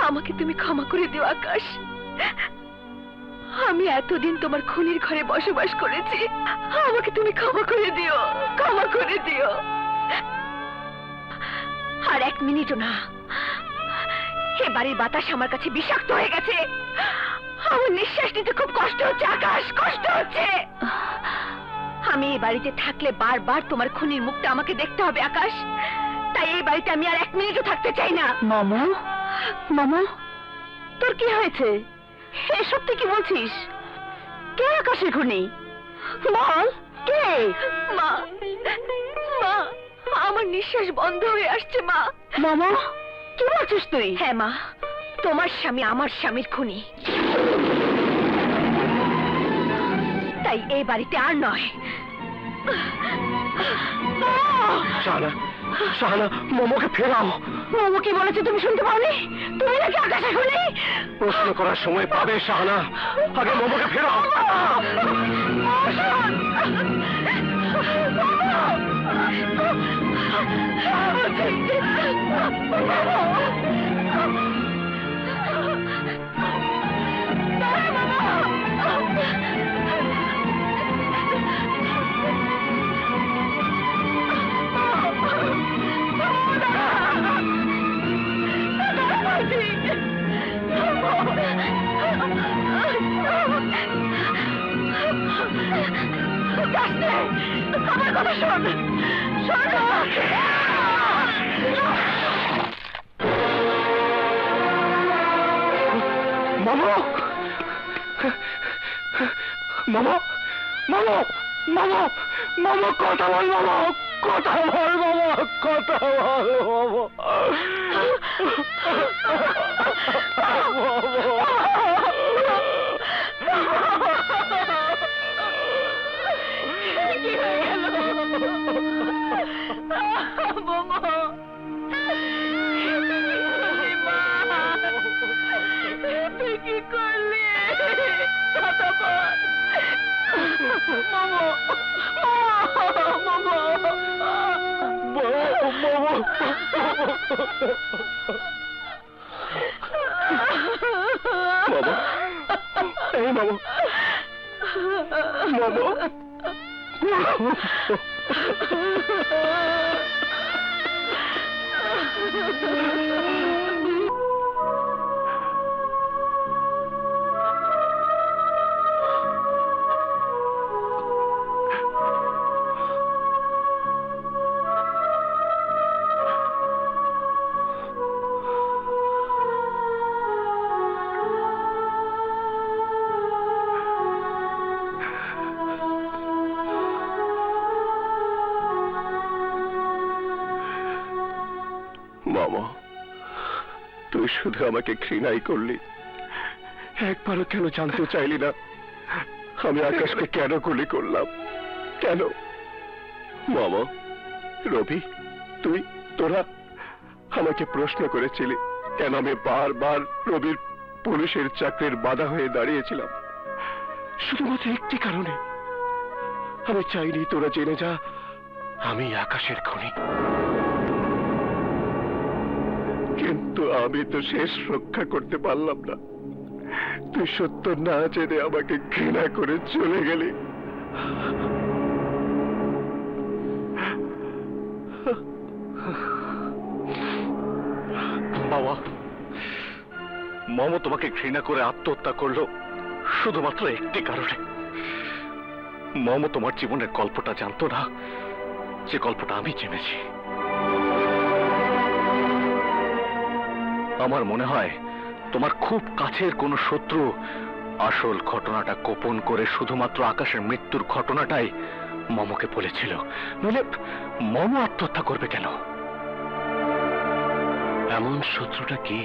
S4: আমাকে তুমি ক্ষমা করে দিও আকাশ। আমি এতদিন তোমার খুনির ঘরে বসবাস করেছি, আমাকে তুমি ক্ষমা করে দিও, ক্ষমা করে দিও। আর এক মিনিটও না, এ বাড়ির বাতাস আমার কাছে বিষাক্ত হয়ে গেছে। আমার নিঃশ্বাস নিতে খুব কষ্ট হচ্ছে আকাশ, কষ্ট হচ্ছে। আমি এই বাড়িতে থাকলে বারবার তোমার খুনির মুখটা আমাকে দেখতে হবে আকাশ। তাই এই বাড়িতে আমি আর এক মিনিটও থাকতে চাই না। মামা, মামা, তোর কি হয়েছে? এসব তুই কি বলছিস? কে আকাশের খুনি? বল, কে? মা, মা, আমার নিঃশ্বাস বন্ধ হয়ে আসছে মা। মামা, কি বলছিস তুই? হ্যাঁ মা, তোমার স্বামী আমার স্বামীর খুনি। তাই এই বাড়িতে আর নয়।
S1: শাহানা, শাহানা, মোমোকে ফেরাও।
S4: মোমো কি বলেছে তুমি শুনতে পাওনি? তুমি নাকি আকাশে খুনি?
S1: প্রশ্ন করার সময় পাবে শাহানা, আগে মোমোকে ফেরাও।
S4: আমার কথা শোন, শোন।
S1: মোমো, মোমো, মোমো, মোমো, মোমো, কথা বল মোমো, কথা বল মোমো, কথা বল মোমো।
S4: কি হয়ে গেল মোমো? তুই কি করলি? কথা বল মোমো, মোমো, মোমো।
S1: মামা, এই মামা, মামা। মামা, তুই শুধু আমাকে ঘৃণাই করলি, একবারও কেন জানতে চাইলি না আমি আকাশকে কেন গুলি করলাম? কেন? মামা, রবি, তোরা আমাকে প্রশ্ন করেছিলি কেন আমি বারবার রবির পুলিশের চাকরির বাধা হয়ে দাঁড়িয়েছিলাম। শুধুমাত্র একটি কারণে, আমি চাইনি তোরা জেনে যা আমি আকাশের খুনি। কিন্তু আমি তো শেষ রক্ষা করতে পারলাম না। তুই সত্য না জেনে আমাকে ঘৃণা করে চলে গেলি।
S3: বাবা, মমো তোমাকে ঘৃণা করে আত্মহত্যা করলো শুধুমাত্র একটি কারণে। মমো তোমার জীবনের গল্পটা জানতো না, যে গল্পটা আমি জেনেছি। আমার মনে হয় তোমার খুব কাছের কোনো শত্রু আসল ঘটনাটা গোপন করে শুধুমাত্র আকাশের মৃত্যুর ঘটনাটাই মমকে বলেছিল। নইলে মমো আত্মহত্যা করবে কেন? এমন শত্রুটা কি,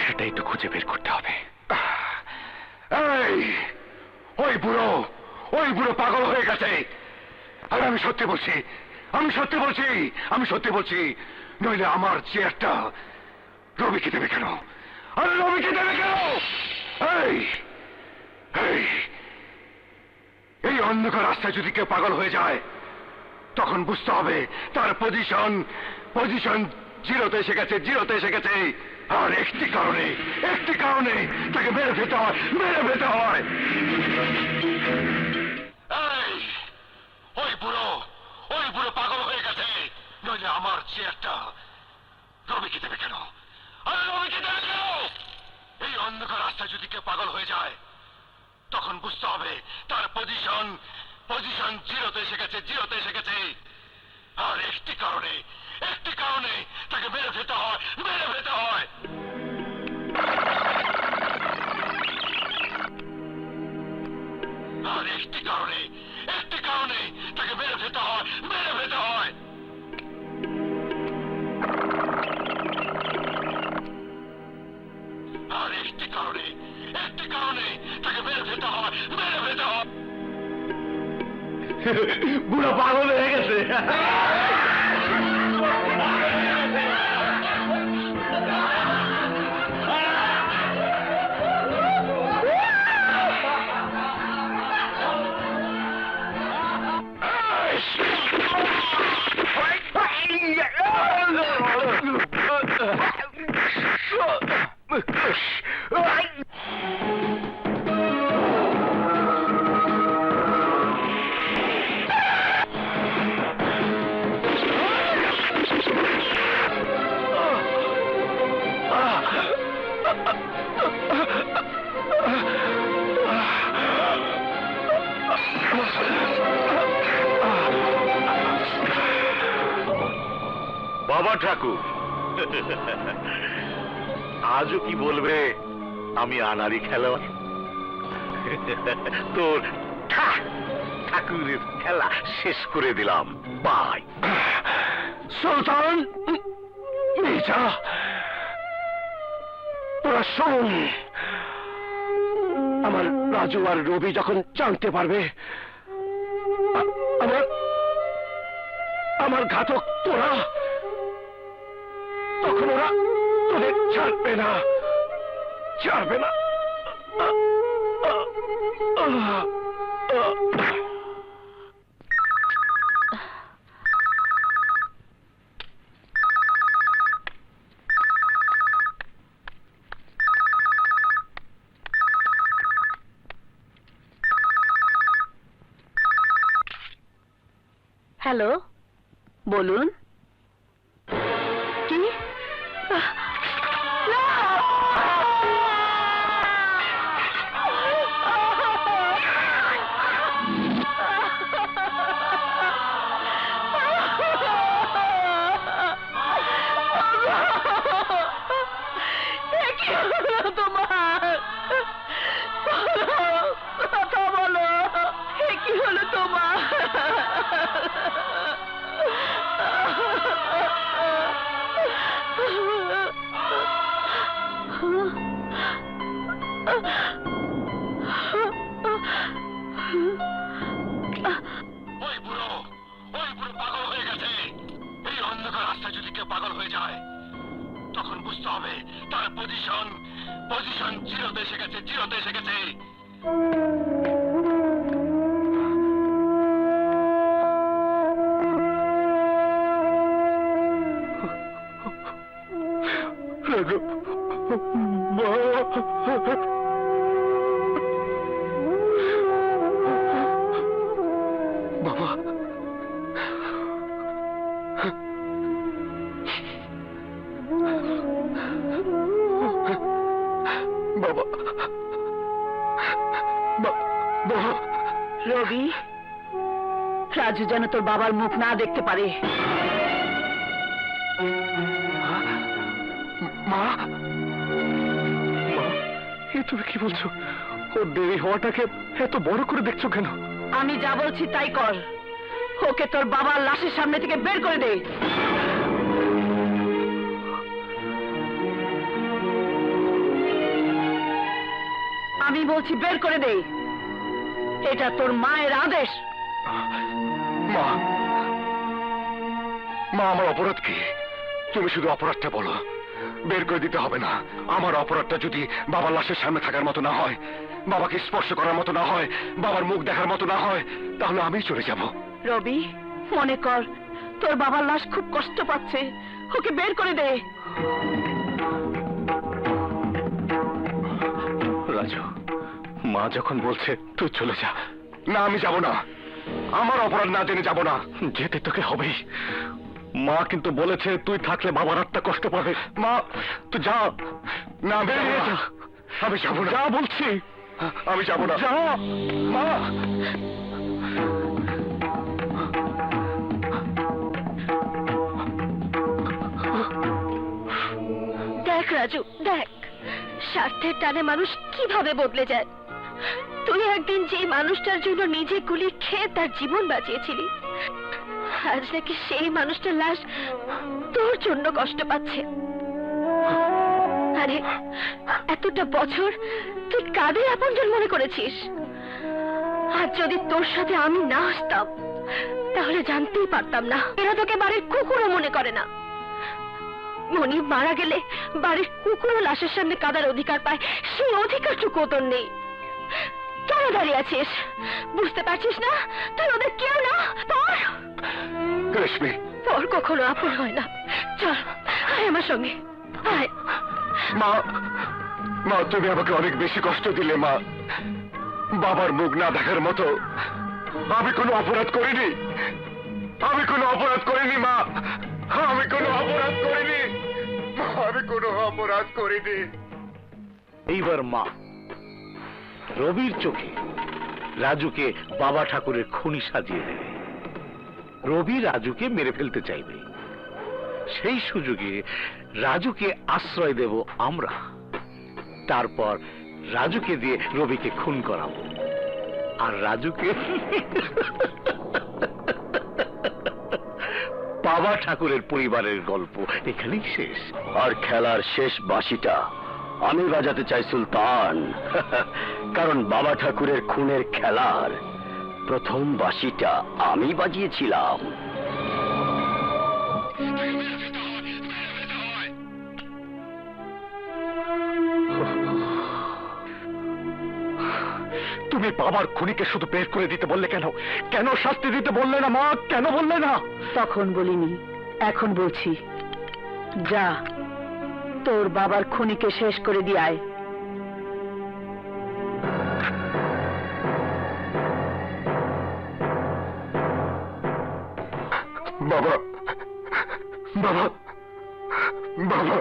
S3: সেটাই তো খুঁজে বের করতে হবে।
S1: এই, ওই বুড়ো পাগল হয়ে গেছে। আর আমি সত্যি বলছি, আমি সত্যি বলছি, নইলে আমার চেয়ারটা রবিকে দেবে কেন? আরে রবিকে দেবে কেন? এই অন্ধকার রাস্তায় যদি কেউ পাগল হয়ে যায়, তখন বুঝতে হবে তার পজিশন জিরোতে এসে গেছে, জিরোতে এসে গেছে। আর একটি কারণে তাকে মেরে ফেলতে হয়। ওই বুড়ো পাগল হয়ে গেছে, নইলে আমার চেয়ারটা রবিকে দেবে কেন? আরে রবিকে দেবে কেন? এই অন্ধকার রাস্তায় যদি কেউ পাগল হয়ে যায়, তখন বুঝতে হবে তার পজিশন জিরোতে এসে গেছে, জিরোতে এসে গেছে। আর একটি কারণে তাকে মেরে ফেলতে হয়। আর একটি কারণে তাকে মেরে ফেলতে হয়। আর একটি কারণে তাকে মেরে ফেলতে হয়। বুড়ো পাগল হয়ে গেছে।
S3: বাবা ঠাকুর, আজও কি বলবে আমি আনারি খেলোয়াড়? তোর ঠাকুরের খেলা শেষ করে দিলাম। বাই।
S1: সুলতান, মির্জা, তোরা শোন, আমার রাজু আর রবি যখন জানতে পারবে আমার ঘাতক তোরা, তখন ওরা তোদের ছাড়বে না।
S4: হ্যালো, বলুন। কি? তোমার কথা বলো, কি হলো তোমার?
S1: ওই বুড়ো পাগল হয়ে গেছে। এই অন্ধকার রাস্তায় যদি কেউ পাগল হয়ে যায়, তখন বুঝতে হবে তার পজিশন জিরোতে এসে গেছে, জিরোতে এসে গেছে। বাবা,
S4: রবি, রাজু যেন তোর বাবার মুখ না দেখতে পারে।
S1: মা, এ তুমি কি বলছো? ওর দেরি হওয়াটাকে এত বড় করে দেখছো কেন?
S4: আমি যা বলছি তাই কর। ওকে তোর বাবার লাশের সামনে থেকে বের করে দে। আমি বলছি বের করে দে। এটা তোর মায়ের আদেশ।
S1: মা, আমার অপরাধ কি? তুমি শুধু অপরাধটা বলো। বের করে দিতে হবে না। আমার অপরাধটা যদি বাবার লাশের সামনে থাকার মতো না হয়, বাবাকে স্পর্শ করার মতো না হয়, বাবার মুখ দেখার মতো না হয়, তাহলে আমি চলে যাব।
S4: রবি, মনে কর তোর বাবার লাশ খুব কষ্ট পাচ্ছে, ওকে বের করে দে।
S1: রাজু, মা যখন বলছে তুই চলে যা। না, আমি যাব না। আমার অপরাধ না জেনে যাব না। যেতে তোকে হবেই। মা কিন্তু বলেছে তুই থাকলে বাবার আত্মা কষ্ট পাবে। মা তুই যা। না, বেরিয়ে যা। আমি যাব না। যা বলছি। আমি যাব না। যা মা।
S4: দেখ রাজু, দেখ স্বার্থের টানে মানুষ কিভাবে বদলে যায়। তুই একদিন যে মানুষটার জন্য নিজে গুলি খেয়ে তার জীবন বাঁচিয়েছিলি, আজ নাকি সেই মানুষটার লাশ তোর জন্য কষ্ট পাচ্ছে। আরে এতটা বছর তুই কাদের আপনজন মনে করেছিস? আর যদি তোর সাথে আমি না আসতাম তাহলে জানতেই পারতাম না এরা তোকে বাড়ির কুকুরও মনে করে না। মনি মারা গেলে বাড়ির কুকুরও লাশের সামনে কাদার অধিকার পায়, সেই অধিকারটুকু তোর নেই। কেন দাঁড়িয়ে আছিস? বুঝতে পারছিস না তুই ওদের কেউ না? পর
S1: রেশমি,
S4: পর কখনো আপন হয় না। চল আয় আমার সঙ্গে, আয়।
S1: মা, মা তুমি আমাকে অনেক বেশি কষ্ট দিলে। মা, বাবার মুখ না দেখার মতো আমি কোনো অপরাধ করিনি। আমি কোনো অপরাধ করিনি মা। আমি কোনো অপরাধ করিনি। আমি কোনো অপরাধ করিনি।
S3: এইবার মা রবির চোখে রাজুকে বাবা ঠাকুরের খুনি সাজিয়ে দেবে। রবি রাজুকে মেরে ফেলতে চাইবে, সেই সুযোগে রাজুকে আশ্রয় দেব আমরা। তারপর রাজুকে দিয়ে রবিকে খুন করাবো, আর রাজুকে বাবা ঠাকুরের পরিবারের গল্প এখানেই শেষ।
S6: আর খেলার শেষ বাঁশিটা আমি বাজাতে চাই সুলতান। কারণ বাবা ঠাকুরের খুনের খেলার প্রথম বাঁশিটা আমি বাজিয়েছিলাম।
S1: তুমি বাবার খুনিকে শুধু বের করে দিতে বললে কেন? কেন শাস্তি দিতে বললে না মা? কেন বললে না?
S4: তখন বলিনি, এখন বলছি। যা তোর বাবার খুনিকে শেষ করে দিয়ে আয়।
S1: বাবা, বাবা, বাবা,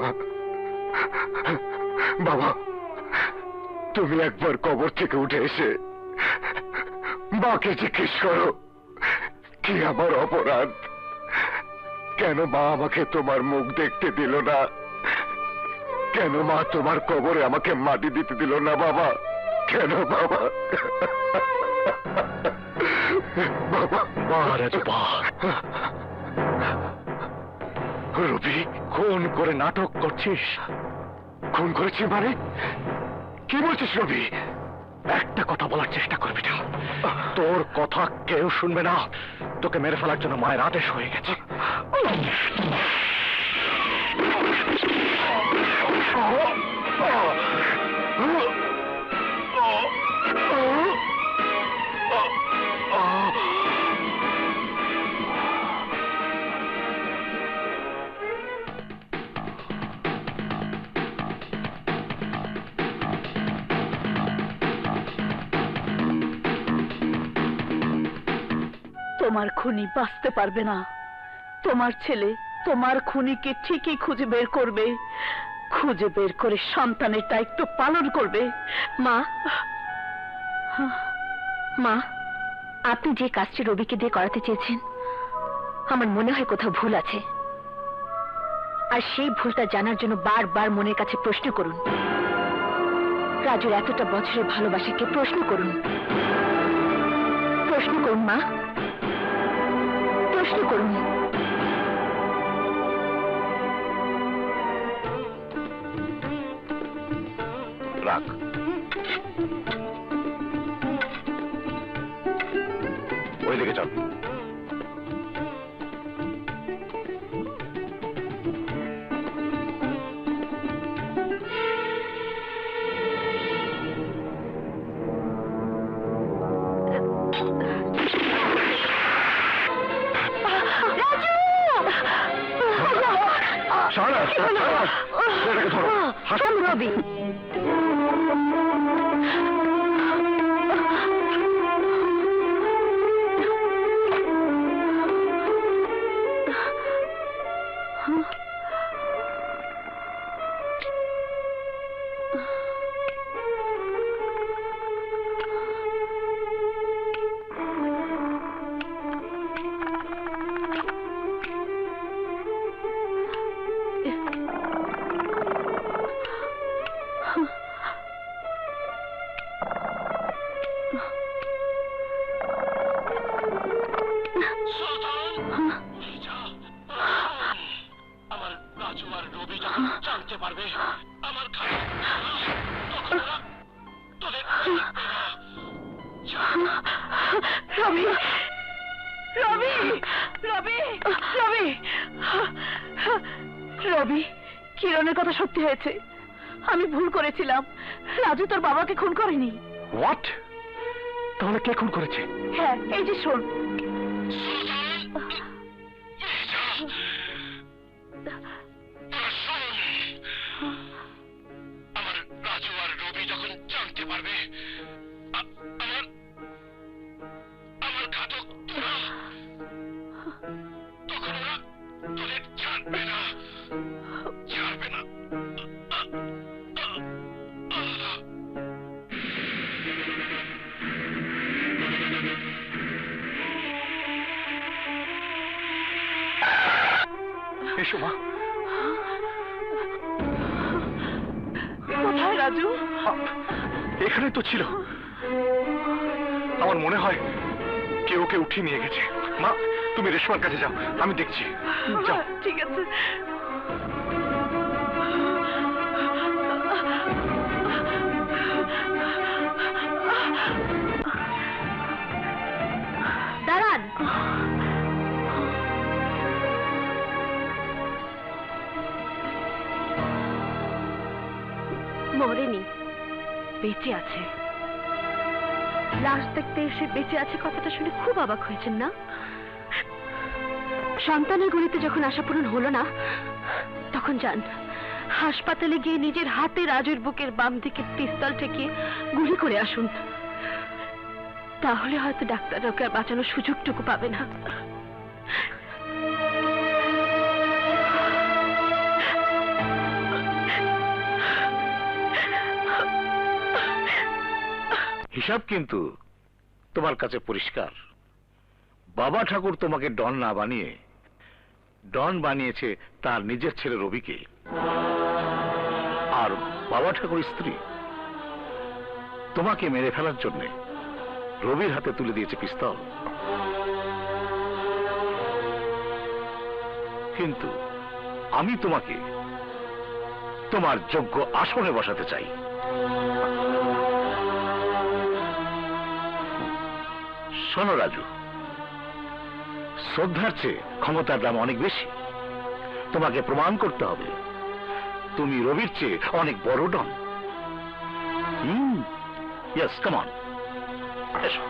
S1: বাবা, তুমি একবার কবর থেকে উঠে এসে মাকে জিজ্ঞেস করো কি আমার অপরাধ? কেন মা আমাকে তোমার মুখ দেখতে দিল না? কেন মা তোমার কবরে আমাকে মাটি দিতে দিল না? বাবা, কেন বাবা? বাবা, মহারাজ, রবি, খুন করে নাটক করছিস? খুন করেছি মানে? কি বলছিস রবি? একটা কথা বলার চেষ্টা করবি না। তোর কথা কেউ শুনবে না। তোকে মেরে ফেলার জন্য মায়ের আদেশ হয়ে গেছে।
S4: তোমার খুনি বাঁচতে পারবে না। তোমার ছেলে তোমার খুনিকে ঠিকই খুঁজে বের করবে, খুঁজে বের করে সন্তানের দায়িত্ব পালন করবে। মা, মা, আপনি যে কাজটি রবিকে দিয়ে করাতে চেয়েছেন, আমার মনে হয় কোথাও ভুল আছে। আর সেই ভুলটা জানার জন্য বারবার মনের কাছে প্রশ্ন করুন। রাজুর এতটা বছরের ভালোবাসাকে প্রশ্ন করুন। প্রশ্ন করুন মা, প্রশ্ন করুন।
S1: রাখ। ওইদিকে চল। শাহানা, শাহানা, ছেলেটাকে ধরো।
S4: রবি
S1: আমার রাজু আর রবি যখন জানতে পারবে আমার
S4: রবি রবি রবি রবি রবি কিরণের কথা সত্যি হয়েছে। আমি ভুল করেছিলাম। রাজু তোর বাবাকে খুন করেনি।
S1: হোয়াট? তাহলে কে খুন করেছে?
S4: হ্যাঁ, এই যে শোন।
S1: আমার রাজু আর রবি যখন জানতে পারবে আমার ঘাতক তোরা, তখন ওরা তোদের ছাড়বে না, ছাড়বে না। এসো মা।
S4: কোথায় রাজু?
S1: এখানে তো ছিল। আমার মনে হয় কেউ ওকে উঠিয়ে নিয়ে গেছে। মা, তুমি রেশমার কাছে যাও, আমি দেখছি। যাও।
S4: ঠিক আছে। দাঁড়ান। মরেনি, বেঁচে আছে। লাশ দেখতে এসে বেঁচে আছে কথাটা শুনে খুব অবাক হয়েছেন না? সন্তানের গণিতে যখন আশা পূরণ হলো না, তখন যান হাসপাতালে গিয়ে নিজের হাতে রাজুর বুকের বাম দিকে পিস্তল ঠেকিয়ে গুলি করে আসুন। তাহলে হয়তো ডাক্তাররা ওকে আর বাঁচানোর সুযোগটুকু পাবে না।
S3: হিসাব কিন্তু তোমার কাছে পরিষ্কার। বাবা ঠাকুর তোমাকে ডন না বানিয়ে ডন বানিয়েছে তার নিজের ছেলে রবিকে। আর বাবা ঠাকুর স্ত্রী তোমাকে মেরে ফেলার জন্য রবির হাতে তুলে দিয়েছে পিস্তল। কিন্তু আমি তোমাকে তোমার যোগ্য আসনে বসাতে চাই। শোনো রাজু, শ্রদ্ধার চেয়ে ক্ষমতার দাম অনেক বেশি। তোমাকে প্রমাণ করতে হবে তুমি রবির চেয়ে অনেক বড় ডন। ইয়েস, কাম অন, এসো।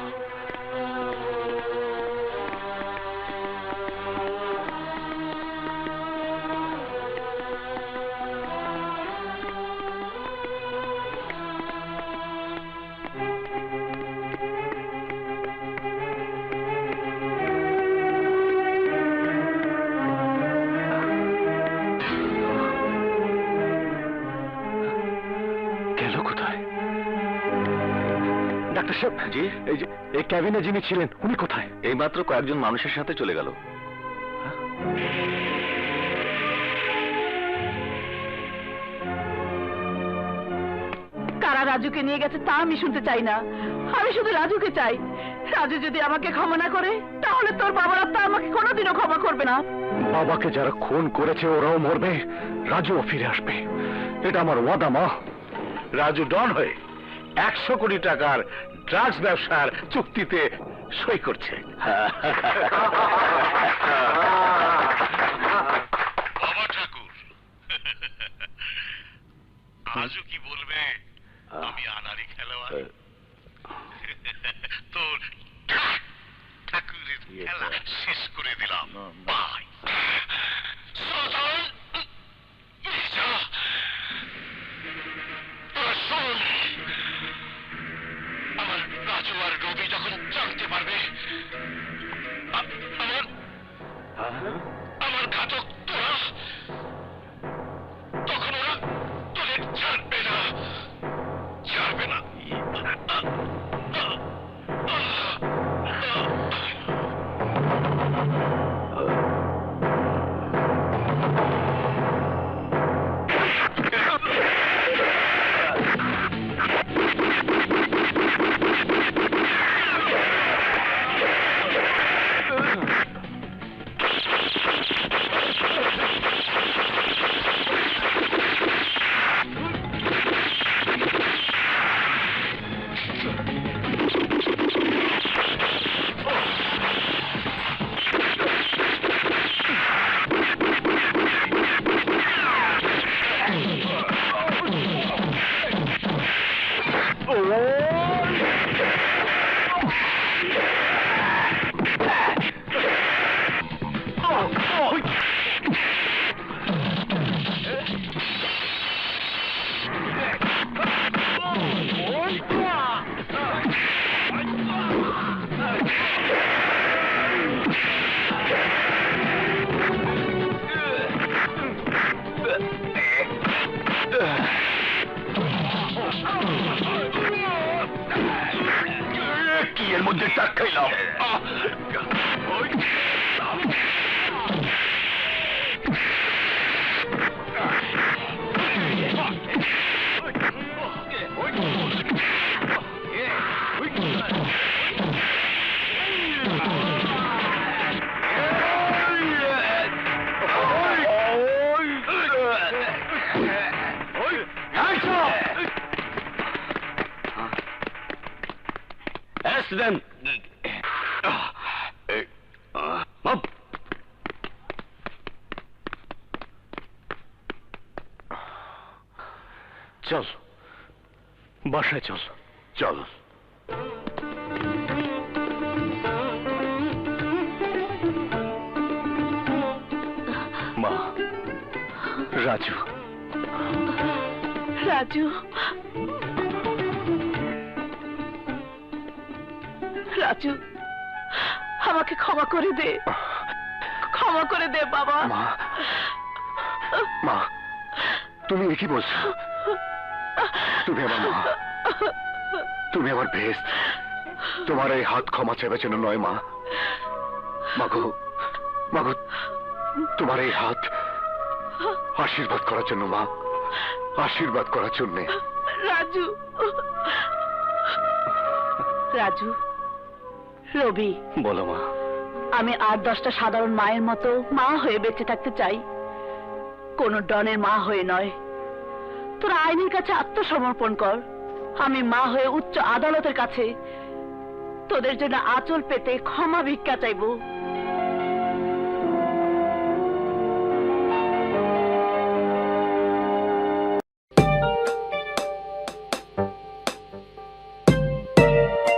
S1: ডাক্তার সাহেব, জি, এই যে এই ক্যাবিনে যিনি ছিলেন উনি কোথায়?
S2: এইমাত্র কয়েকজন মানুষের সাথে চলে গেল।
S4: কারা রাজুকে নিয়ে গেছে তা আমি শুনতে চাই না। আমি শুধু রাজুকে চাই। রাজু যদি আমাকে ক্ষমা না করে, তাহলে তোর বাবার আত্মা আমাকে কোনোদিনও ক্ষমা করবে না।
S1: বাবাকে যারা খুন করেছে ওরাও মরবে, রাজুও ফিরে আসবে, এটা আমার ওয়াদা মা।
S3: রাজু ডন হয়ে 100 কোটি টাকার ড্রাগস ব্যবসার চুক্তিতে সই করছে। বাবা ঠাকুর, আজও কি বলবে আমি আনারি খেলোয়াড়? তোর ঠাকুরের খেলা শেষ করে দিলাম। বাই। দেখাইলাম।
S6: Accident! Up!
S1: চল বাসায় চল।
S6: চল।
S1: মা, রাজু,
S4: রাজু, রাজু, আমাকে ক্ষমা করে দে, ক্ষমা করে দে বাবা।
S1: মা, মা, তুমি কি বলছো? তুমি আমার মা, তুমি আমার ভেস। তোমার এই হাত ক্ষমা চাইবার জন্য নয় মা। মাগো, মাগো, তোমার এই হাত আশীর্বাদ করার জন্য মা, আশীর্বাদ করার জন্য।
S4: রাজু, রাজু, রবি,
S1: বলো মা।
S4: আমি 8-10টা সাধারণ মায়ের মতো মা হয়ে বেঁচে থাকতে চাই, কোন ডনের মা হয়ে নয়। তোরা আইনের কাছে আত্মসমর্পণ কর, আমি মা হয়ে উচ্চ আদালতের কাছে তোদের জন্য আঁচল পেতে ক্ষমা ভিক্ষা চাইবো।